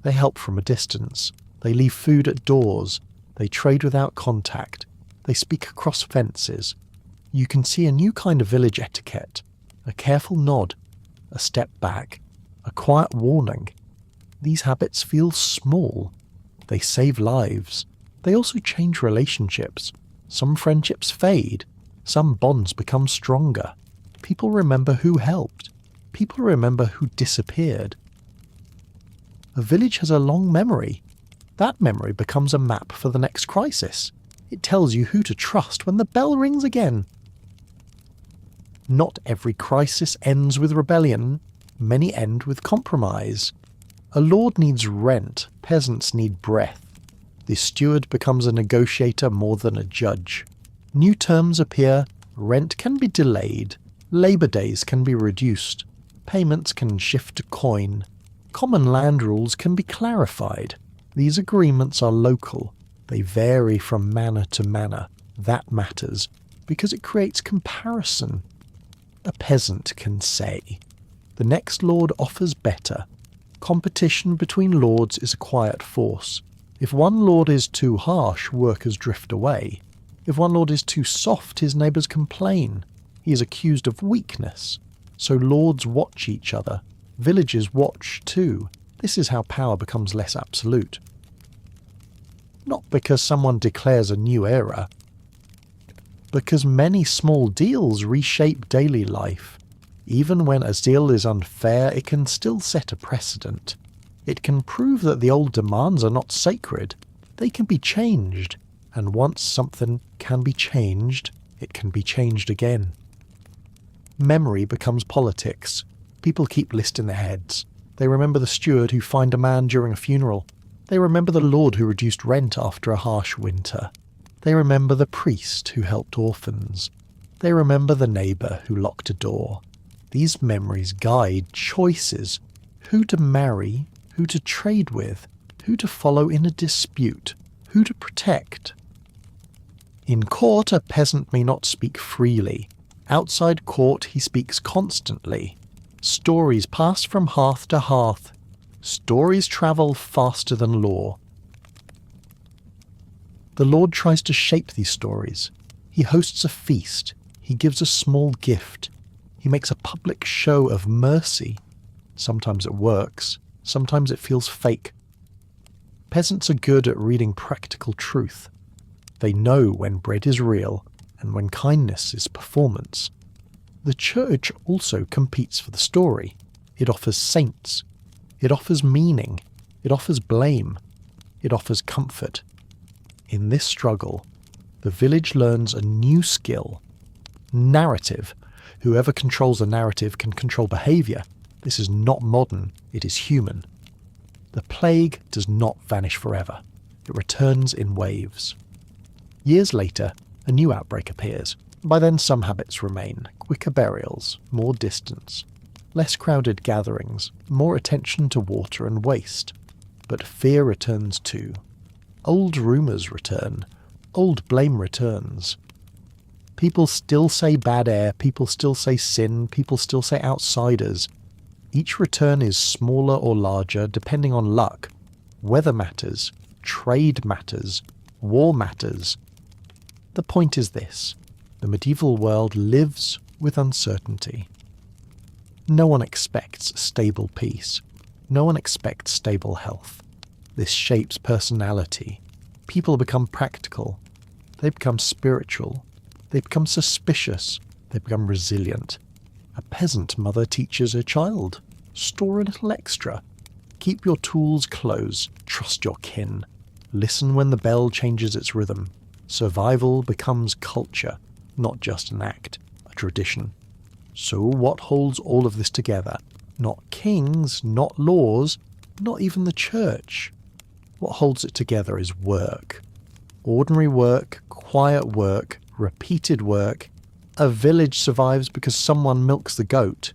They help from a distance. They leave food at doors. They trade without contact. They speak across fences. You can see a new kind of village etiquette. A careful nod. A step back. A quiet warning. These habits feel small. They save lives. They also change relationships. Some friendships fade. Some bonds become stronger. People remember who helped. People remember who disappeared. A village has a long memory. That memory becomes a map for the next crisis. It tells you who to trust when the bell rings again. Not every crisis ends with rebellion. Many end with compromise. A lord needs rent. Peasants need breath. The steward becomes a negotiator more than a judge. New terms appear. Rent can be delayed. Labour days can be reduced. Payments can shift to coin. Common land rules can be clarified. These agreements are local. They vary from manor to manor. That matters, because it creates comparison. A peasant can say, "The next lord offers better." Competition between lords is a quiet force. If one lord is too harsh, workers drift away. If one lord is too soft, his neighbours complain. He is accused of weakness. So lords watch each other. Villages watch too. This is how power becomes less absolute. Not because someone declares a new era. Because many small deals reshape daily life. Even when a deal is unfair, it can still set a precedent. It can prove that the old demands are not sacred. They can be changed. And once something can be changed, it can be changed again. Memory becomes politics. People keep lists in their heads. They remember the steward who fined a man during a funeral. They remember the lord who reduced rent after a harsh winter. They remember the priest who helped orphans. They remember the neighbour who locked a door. These memories guide choices. Who to marry, who to trade with, who to follow in a dispute, who to protect. In court, a peasant may not speak freely. Outside court, he speaks constantly. Stories pass from hearth to hearth. Stories travel faster than law. The Lord tries to shape these stories. He hosts a feast. He gives a small gift. He makes a public show of mercy. Sometimes it works. Sometimes it feels fake. Peasants are good at reading practical truth. They know when bread is real and when kindness is performance. The church also competes for the story. It offers saints. It offers meaning. It offers blame. It offers comfort. In this struggle, the village learns a new skill. Narrative. Whoever controls a narrative can control behaviour. This is not modern, it is human. The plague does not vanish forever. It returns in waves. Years later, a new outbreak appears. By then some habits remain. Quicker burials, more distance, less crowded gatherings, more attention to water and waste. But fear returns too. Old rumours return. Old blame returns. People still say bad air, people still say sin, people still say outsiders. Each return is smaller or larger depending on luck. Weather matters, trade matters, war matters. The point is this: the medieval world lives with uncertainty. No one expects stable peace. No one expects stable health. This shapes personality. People become practical. They become spiritual. They become suspicious. They become resilient. A peasant mother teaches her child. Store a little extra. Keep your tools close. Trust your kin. Listen when the bell changes its rhythm. Survival becomes culture, not just an act, a tradition. So what holds all of this together? Not kings, not laws, not even the church. What holds it together is work. Ordinary work, quiet work, repeated work. A village survives because someone milks the goat.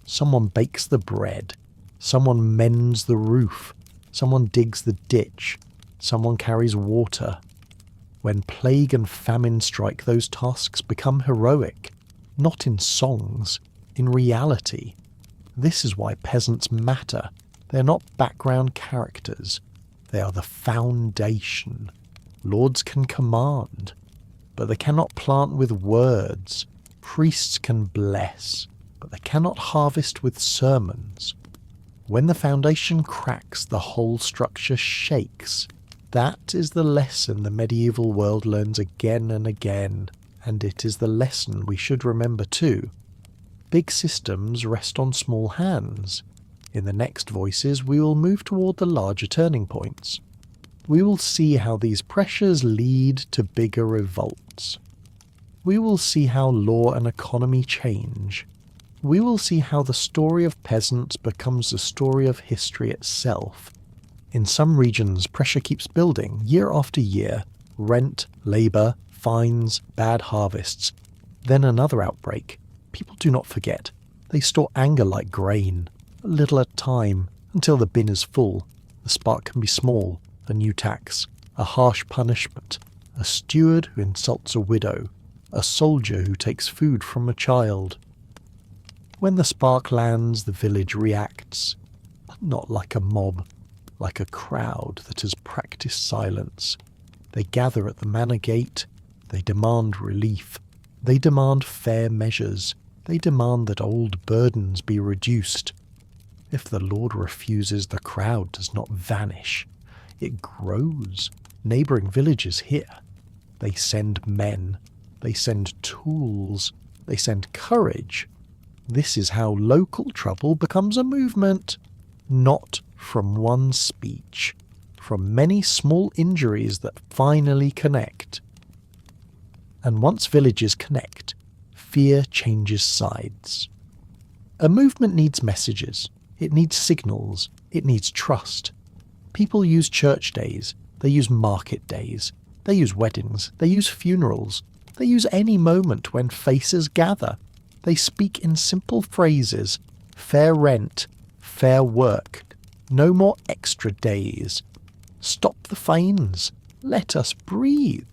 Someone bakes the bread. Someone mends the roof. Someone digs the ditch. Someone carries water. When plague and famine strike, those tasks become heroic. Not in songs, in reality. This is why peasants matter. They are not background characters. They are the foundation. Lords can command, but they cannot plant with words. Priests can bless, but they cannot harvest with sermons. When the foundation cracks, the whole structure shakes. That is the lesson the medieval world learns again and again, and it is the lesson we should remember too. Big systems rest on small hands. In the next voices, we will move toward the larger turning points. We will see how these pressures lead to bigger revolts. We will see how law and economy change. We will see how the story of peasants becomes the story of history itself. In some regions, pressure keeps building year after year. Rent, labour, fines, bad harvests. Then another outbreak. People do not forget. They store anger like grain, a little at a time, until the bin is full. The spark can be small, a new tax, a harsh punishment, a steward who insults a widow, a soldier who takes food from a child. When the spark lands, the village reacts, but not like a mob, like a crowd that has practiced silence. They gather at the manor gate. They demand relief. They demand fair measures. They demand that old burdens be reduced. If the Lord refuses, the crowd does not vanish. It grows. Neighbouring villages hear. They send men. They send tools. They send courage. This is how local trouble becomes a movement. Not from one speech. From many small injuries that finally connect. And once villages connect, fear changes sides. A movement needs messages. It needs signals. It needs trust. People use church days. They use market days. They use weddings. They use funerals. They use any moment when faces gather. They speak in simple phrases. Fair rent. Fair work. No more extra days. Stop the fines. Let us breathe.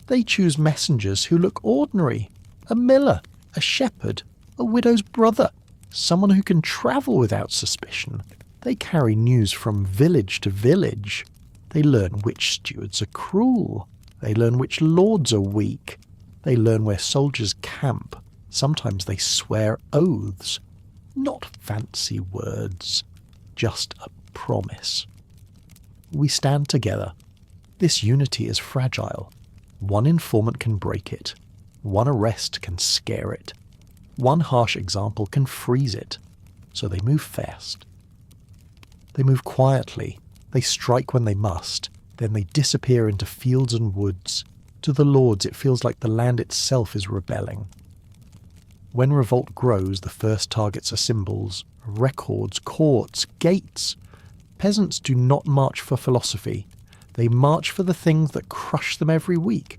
They choose messengers who look ordinary. A miller, a shepherd, a widow's brother, someone who can travel without suspicion. They carry news from village to village. They learn which stewards are cruel. They learn which lords are weak. They learn where soldiers camp. Sometimes they swear oaths. Not fancy words, just a promise. We stand together. This unity is fragile. One informant can break it. One arrest can scare it. One harsh example can freeze it. So they move fast. They move quietly. They strike when they must. Then they disappear into fields and woods. To the lords it feels like the land itself is rebelling. When revolt grows, the first targets are symbols, records, courts, gates. Peasants do not march for philosophy. They march for the things that crush them every week.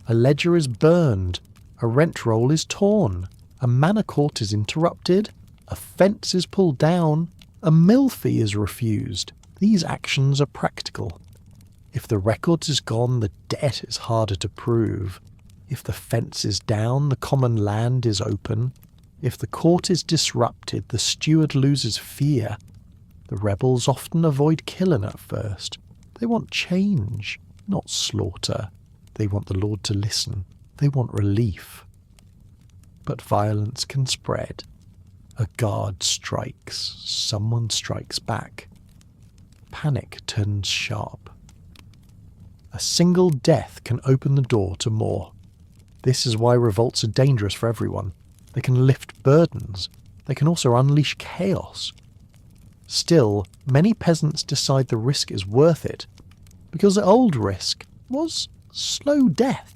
A ledger is burned. A rent roll is torn. A manor court is interrupted. A fence is pulled down. A mill fee is refused. These actions are practical. If the record is gone, the debt is harder to prove. If the fence is down, the common land is open. If the court is disrupted, the steward loses fear. The rebels often avoid killing at first. They want change, not slaughter. They want the Lord to listen. They want relief. But violence can spread. A guard strikes. Someone strikes back. Panic turns sharp. A single death can open the door to more. This is why revolts are dangerous for everyone. They can lift burdens. They can also unleash chaos. Still, many peasants decide the risk is worth it, because the old risk was slow death.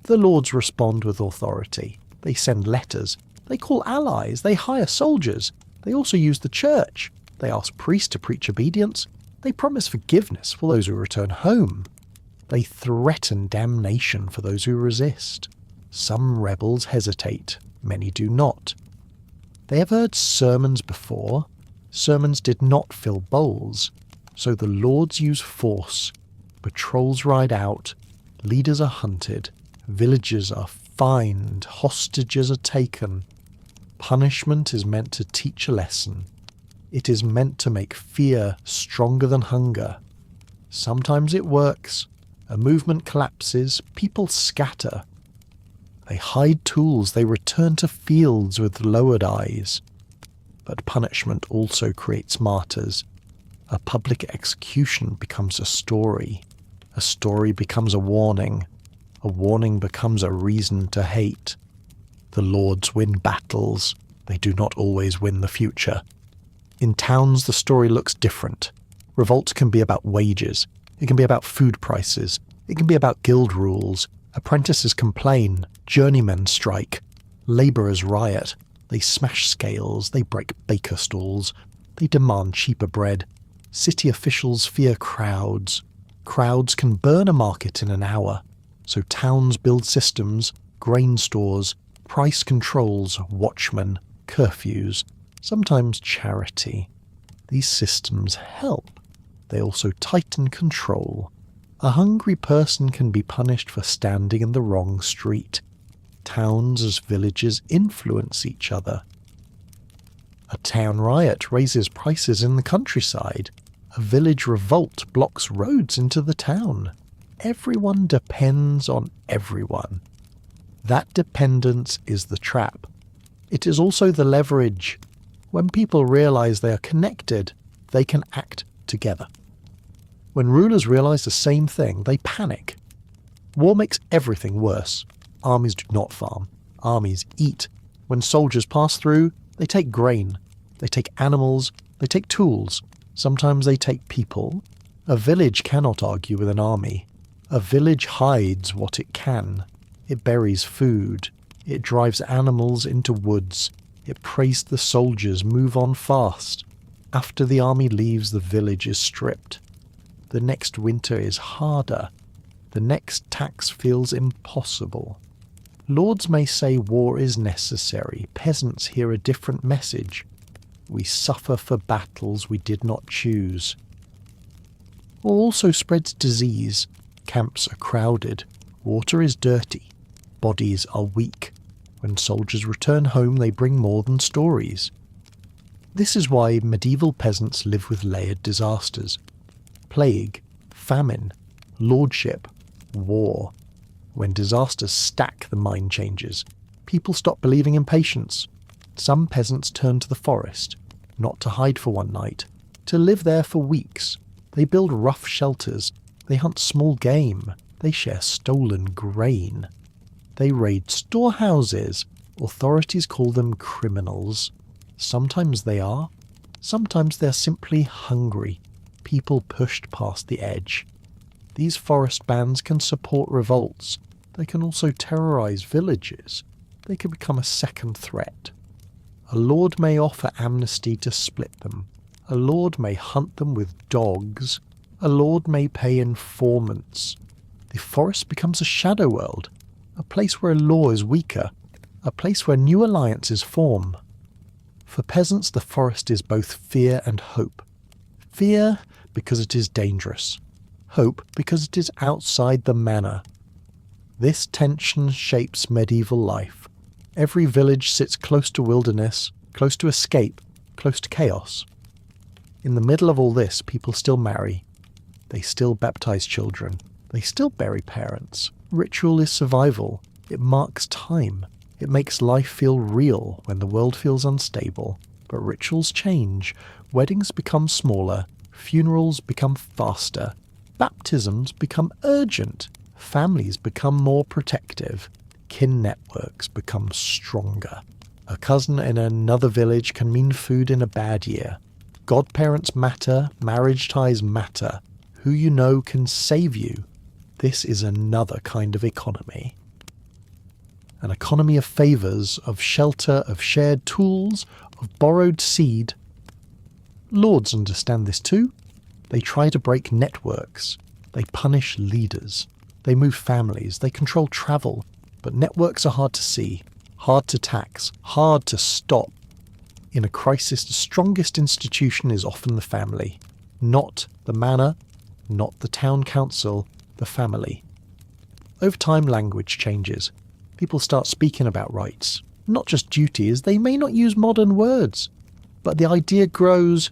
The lords respond with authority. They send letters. They call allies. They hire soldiers. They also use the church. They ask priests to preach obedience. They promise forgiveness for those who return home. They threaten damnation for those who resist. Some rebels hesitate. Many do not. They have heard sermons before. Sermons did not fill bowls. So the lords use force. Patrols ride out. Leaders are hunted. Villages are fined. Hostages are taken. Punishment is meant to teach a lesson. It is meant to make fear stronger than hunger. Sometimes it works. A movement collapses. People scatter. They hide tools. They return to fields with lowered eyes. but punishment also creates martyrs. A public execution becomes a story becomes a warning becomes a reason to hate. The lords win battles, they do not always win the future. In towns, the story looks different. Revolts can be about wages, it can be about food prices, it can be about guild rules. Apprentices complain, journeymen strike, labourers riot, they smash scales, they break baker stalls, they demand cheaper bread. City officials fear crowds. Crowds can burn a market in an hour. So towns build systems, grain stores, price controls, watchmen, curfews, sometimes charity. These systems help. They also tighten control. A hungry person can be punished for standing in the wrong street. Towns as villages influence each other. A town riot raises prices in the countryside. A village revolt blocks roads into the town. Everyone depends on everyone. That dependence is the trap. It is also the leverage. When people realize they are connected, they can act together. When rulers realize the same thing, they panic. War makes everything worse. Armies do not farm. Armies eat. When soldiers pass through, they take grain. They take animals. They take tools. Sometimes they take people. A village cannot argue with an army. A village hides what it can. It buries food. It drives animals into woods. It prays the soldiers move on fast. After the army leaves, the village is stripped. The next winter is harder. The next tax feels impossible. Lords may say war is necessary. Peasants hear a different message. We suffer for battles we did not choose. War also spreads disease. Camps are crowded. Water is dirty. Bodies are weak. When soldiers return home, they bring more than stories. This is why medieval peasants live with layered disasters. Plague, famine, lordship, war. When disasters stack, the mind changes. People stop believing in patience. Some peasants turn to the forest, not to hide for one night, to live there for weeks. They build rough shelters. They hunt small game. They share stolen grain. They raid storehouses. Authorities call them criminals. Sometimes they are. Sometimes they're simply hungry. People pushed past the edge. These forest bands can support revolts. They can also terrorize villages. They can become a second threat. A lord may offer amnesty to split them. A lord may hunt them with dogs. A lord may pay informants. The forest becomes a shadow world, a place where law is weaker, a place where new alliances form. For peasants, the forest is both fear and hope. Fear because it is dangerous. Hope because it is outside the manor. This tension shapes medieval life. Every village sits close to wilderness, close to escape, close to chaos. In the middle of all this, people still marry. They still baptize children. They still bury parents. Ritual is survival. It marks time. It makes life feel real when the world feels unstable. But rituals change. Weddings become smaller. Funerals become faster. Baptisms become urgent. Families become more protective. Kin networks become stronger. A cousin in another village can mean food in a bad year. Godparents matter. Marriage ties matter. Who you know can save you. This is another kind of economy. An economy of favours, of shelter, of shared tools, of borrowed seed. Lords understand this too. They try to break networks. They punish leaders. They move families. They control travel. But networks are hard to see, hard to tax, hard to stop. In a crisis, the strongest institution is often the family. Not the manor, not the town council, the family. Over time, language changes. People start speaking about rights, not just duties. They may not use modern words, but the idea grows.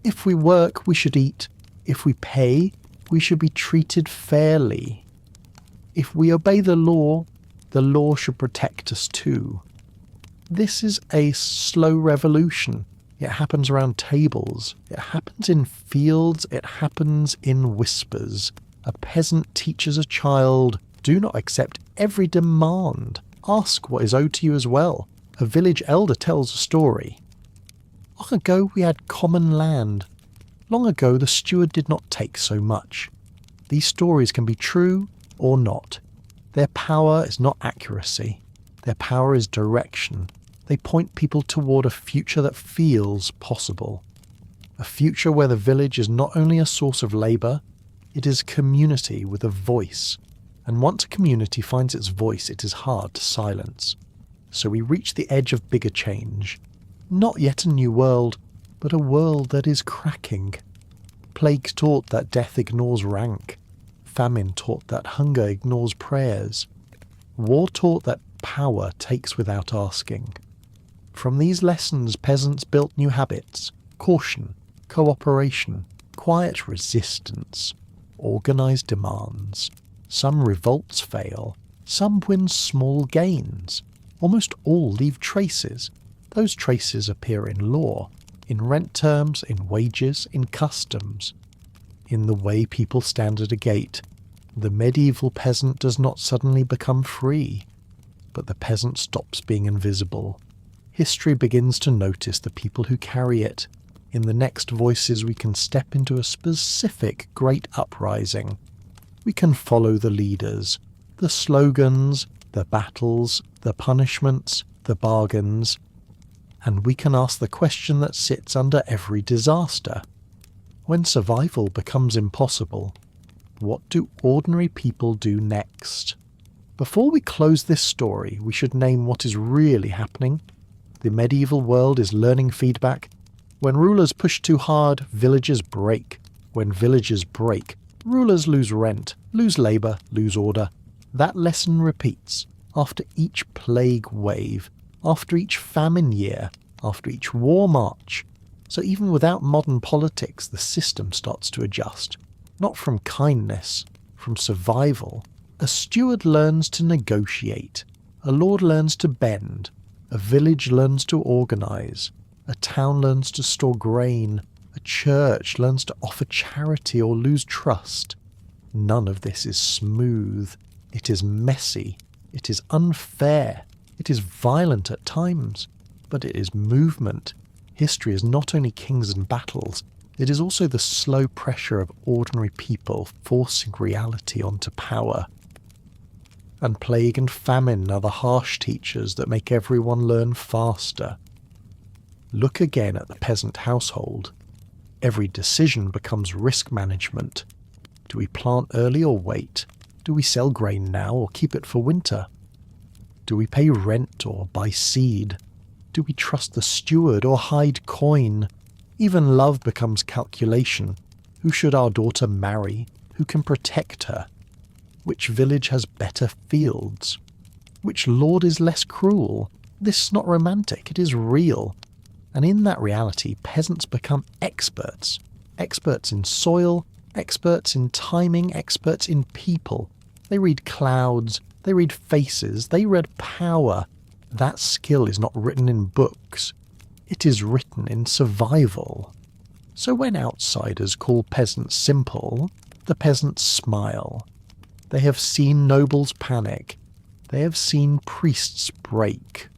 If we work, we should eat. If we pay, we should be treated fairly. If we obey the law should protect us too. This is a slow revolution. It happens around tables. It happens in fields. It happens in whispers. A peasant teaches a child, do not accept every demand. Ask what is owed to you as well. A village elder tells a story. Long ago we had common land. Long ago the steward did not take so much. These stories can be true or not. Their power is not accuracy. Their power is direction. They point people toward a future that feels possible. A future where the village is not only a source of labour, it is community with a voice. And once a community finds its voice, it is hard to silence. So we reach the edge of bigger change. Not yet a new world, but a world that is cracking. Plague taught that death ignores rank. Famine taught that hunger ignores prayers. War taught that power takes without asking. From these lessons, peasants built new habits: caution, cooperation, quiet resistance, organised demands. Some revolts fail, some win small gains. Almost all leave traces. Those traces appear in law, in rent terms, in wages, in customs, in the way people stand at a gate. The medieval peasant does not suddenly become free, but the peasant stops being invisible. History begins to notice the people who carry it. In the next voices we can step into a specific great uprising. We can follow the leaders, the slogans, the battles, the punishments, the bargains, and we can ask the question that sits under every disaster. When survival becomes impossible, what do ordinary people do next? Before we close this story, we should name what is really happening. The medieval world is learning feedback. When rulers push too hard, villages break. When villages break, rulers lose rent, lose labour, lose order. That lesson repeats after each plague wave, after each famine year, after each war march. So even without modern politics, the system starts to adjust. Not from kindness, from survival. A steward learns to negotiate. A lord learns to bend. A village learns to organise. A town learns to store grain. A church learns to offer charity or lose trust. None of this is smooth. It is messy. It is unfair. It is violent at times. But it is movement. History is not only kings and battles. It is also the slow pressure of ordinary people forcing reality onto power. And plague and famine are the harsh teachers that make everyone learn faster. Look again at the peasant household. Every decision becomes risk management. Do we plant early or wait? Do we sell grain now or keep it for winter? Do we pay rent or buy seed? Do we trust the steward or hide coin? Even love becomes calculation. Who should our daughter marry? Who can protect her? Which village has better fields? Which lord is less cruel? This is not romantic, it is real. And in that reality, peasants become experts. Experts in soil, experts in timing, experts in people. They read clouds, they read faces, they read power. That skill is not written in books. It is written in survival. So when outsiders call peasants simple, the peasants smile. They have seen nobles panic. They have seen priests break.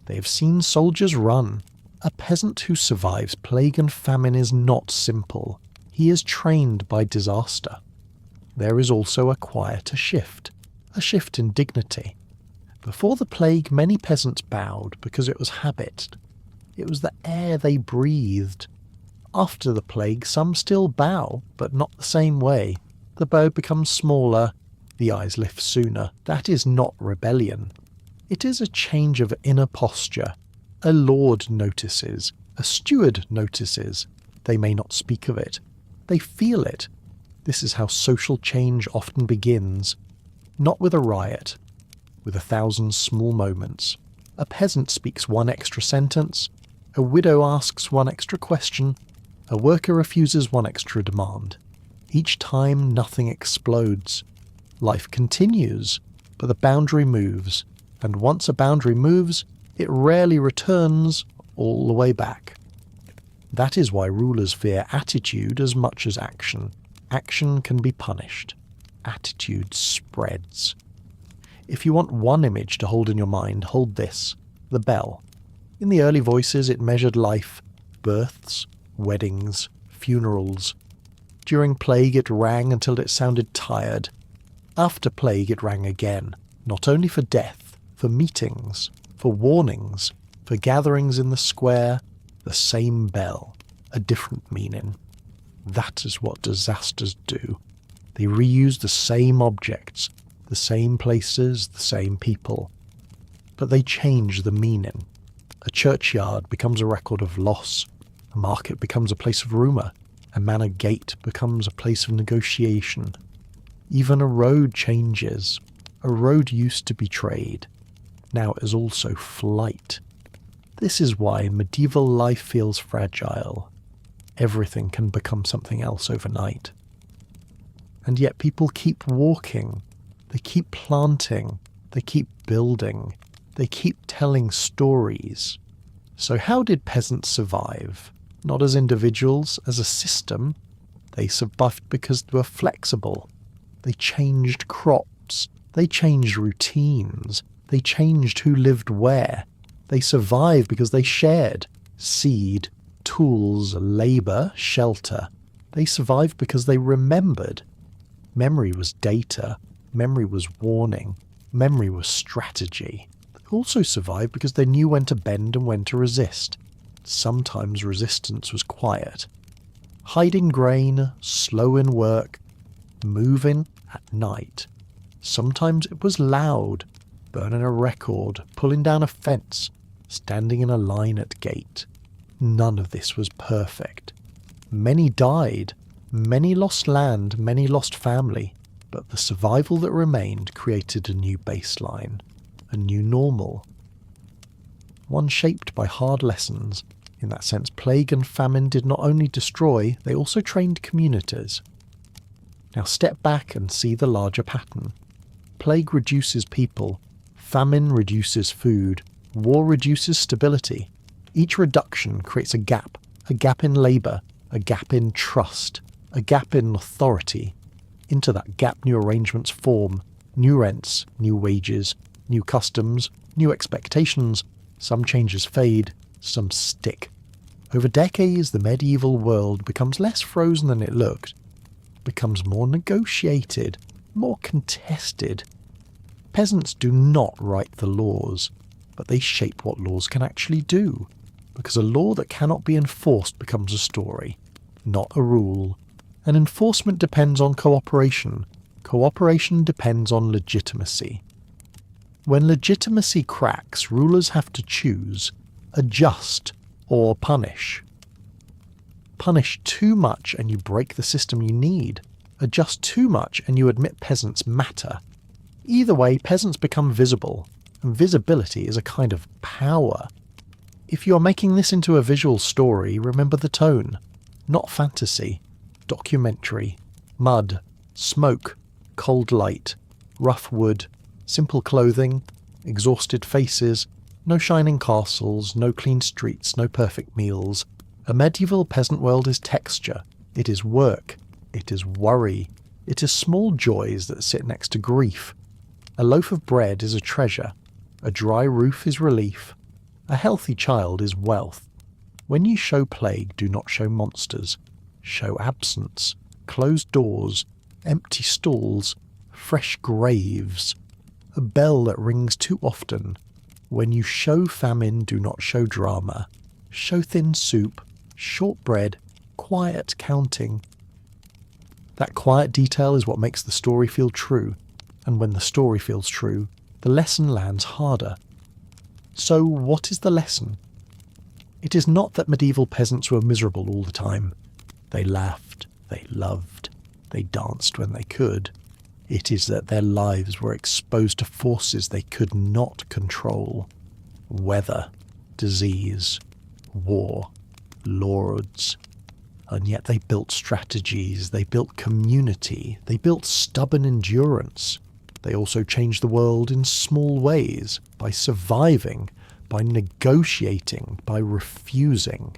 They have seen soldiers run. A peasant who survives plague and famine is not simple. He is trained by disaster. There is also a quieter shift, a shift in dignity. Before the plague, many peasants bowed because it was habit. It was the air they breathed. After the plague, some still bow, but not the same way. The bow becomes smaller, the eyes lift sooner. That is not rebellion. It is a change of inner posture. A lord notices. A steward notices. They may not speak of it. They feel it. This is how social change often begins. Not with a riot, with 1,000 small moments. A peasant speaks one extra sentence. A widow asks one extra question. A worker refuses one extra demand. Each time nothing explodes. Life continues, but the boundary moves. And once a boundary moves, it rarely returns all the way back. That is why rulers fear attitude as much as action. Action can be punished. Attitude spreads. If you want one image to hold in your mind, hold this: the bell. In the early voices, it measured life, births, weddings, funerals. During plague, it rang until it sounded tired. After plague, it rang again, not only for death, for meetings, for warnings, for gatherings in the square. The same bell, a different meaning. That is what disasters do. They reuse the same objects, the same places, the same people. But they change the meaning. A churchyard becomes a record of loss. A market becomes a place of rumour. A manor gate becomes a place of negotiation. Even a road changes. A road used to be trade. Now it is also flight. This is why medieval life feels fragile. Everything can become something else overnight. And yet people keep walking. They keep planting. They keep building. They keep telling stories. So how did peasants survive? Not as individuals, as a system. They survived because they were flexible. They changed crops. They changed routines. They changed who lived where. They survived because they shared seed, tools, labour, shelter. They survived because they remembered. Memory was data. Memory was warning. Memory was strategy. They also survived because they knew when to bend and when to resist. Sometimes resistance was quiet. Hiding grain, slow in work, moving at night. Sometimes it was loud, burning a record, pulling down a fence, standing in a line at gate. None of this was perfect. Many died, many lost land, many lost family, but the survival that remained created a new baseline, a new normal. One shaped by hard lessons. In that sense, plague and famine did not only destroy, they also trained communities. Now step back and see the larger pattern. Plague reduces people. Famine reduces food. War reduces stability. Each reduction creates a gap in labour, a gap in trust, a gap in authority. Into that gap new arrangements form, new rents, new wages, new customs, new expectations. Some changes fade, some stick. Over decades, the medieval world becomes less frozen than it looked, becomes more negotiated, more contested. Peasants do not write the laws, but they shape what laws can actually do, because a law that cannot be enforced becomes a story, not a rule. And enforcement depends on cooperation. Cooperation depends on legitimacy. When legitimacy cracks, rulers have to choose: adjust or punish. Punish too much and you break the system you need. Adjust too much and you admit peasants matter. Either way, peasants become visible, and visibility is a kind of power. If you are making this into a visual story, remember the tone. Not fantasy. Documentary. Mud. Smoke. Cold light. Rough wood. Simple clothing. Exhausted faces. No shining castles. No clean streets. No perfect meals. A medieval peasant world is texture. It is work. It is worry. It is small joys that sit next to grief. A loaf of bread is a treasure. A dry roof is relief. A healthy child is wealth. When you show plague, do not show monsters. Show absence, closed doors, empty stalls, fresh graves. A bell that rings too often. When you show famine, do not show drama. Show thin soup, short bread, quiet counting. That quiet detail is what makes the story feel true. And when the story feels true, the lesson lands harder. So what is the lesson? It is not that medieval peasants were miserable all the time. They laughed, they loved, they danced when they could. It is that their lives were exposed to forces they could not control. Weather, disease, war, lords. And yet they built strategies, they built community, they built stubborn endurance. They also changed the world in small ways, by surviving, by negotiating, by refusing.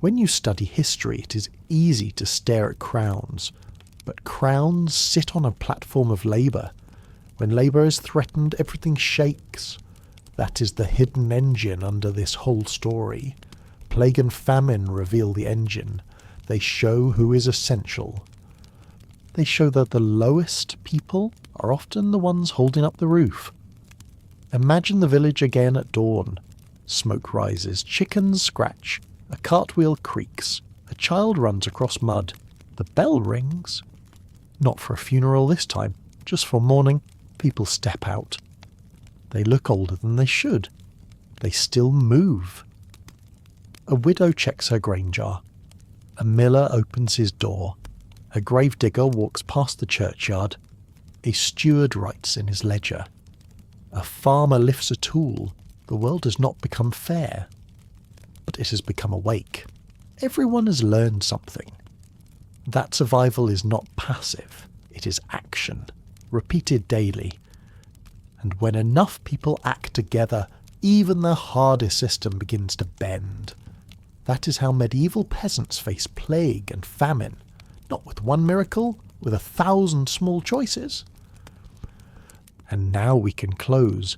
When you study history, it is easy to stare at crowns, but crowns sit on a platform of labour. When labour is threatened, everything shakes. That is the hidden engine under this whole story. Plague and famine reveal the engine. They show who is essential. They show that the lowest people are often the ones holding up the roof. Imagine the village again at dawn. Smoke rises, chickens scratch, a cartwheel creaks, a child runs across mud. The bell rings. Not for a funeral this time, just for mourning. People step out. They look older than they should. They still move. A widow checks her grain jar. A miller opens his door. A gravedigger walks past the churchyard. A steward writes in his ledger. A farmer lifts a tool. The world has not become fair, but it has become awake. Everyone has learned something. That survival is not passive. It is action, repeated daily. And when enough people act together, even the hardest system begins to bend. That is how medieval peasants face plague and famine, not with one miracle, with 1,000 small choices. And now we can close.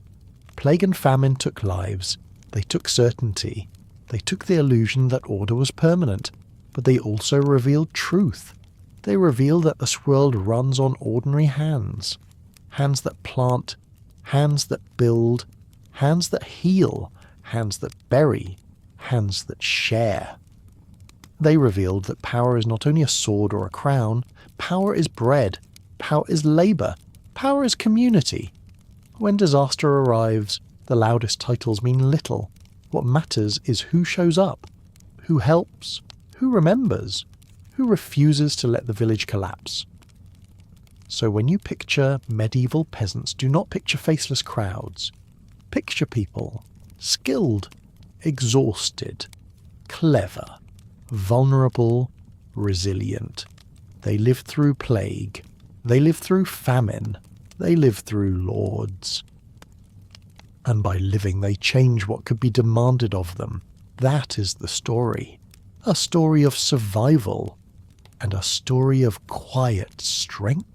Plague and famine took lives. They took certainty. They took the illusion that order was permanent. But they also revealed truth. They reveal that this world runs on ordinary hands. Hands that plant, hands that build, hands that heal, hands that bury, hands that share. They revealed that power is not only a sword or a crown. Power is bread. Power is labour. Power is community. When disaster arrives, the loudest titles mean little. What matters is who shows up, who helps, who remembers, who refuses to let the village collapse. So when you picture medieval peasants, do not picture faceless crowds. Picture people, skilled, exhausted, clever, vulnerable, resilient. They lived through plague. They lived through famine. They lived through lords. And by living they change what could be demanded of them. That is the story. A story of survival and a story of quiet strength.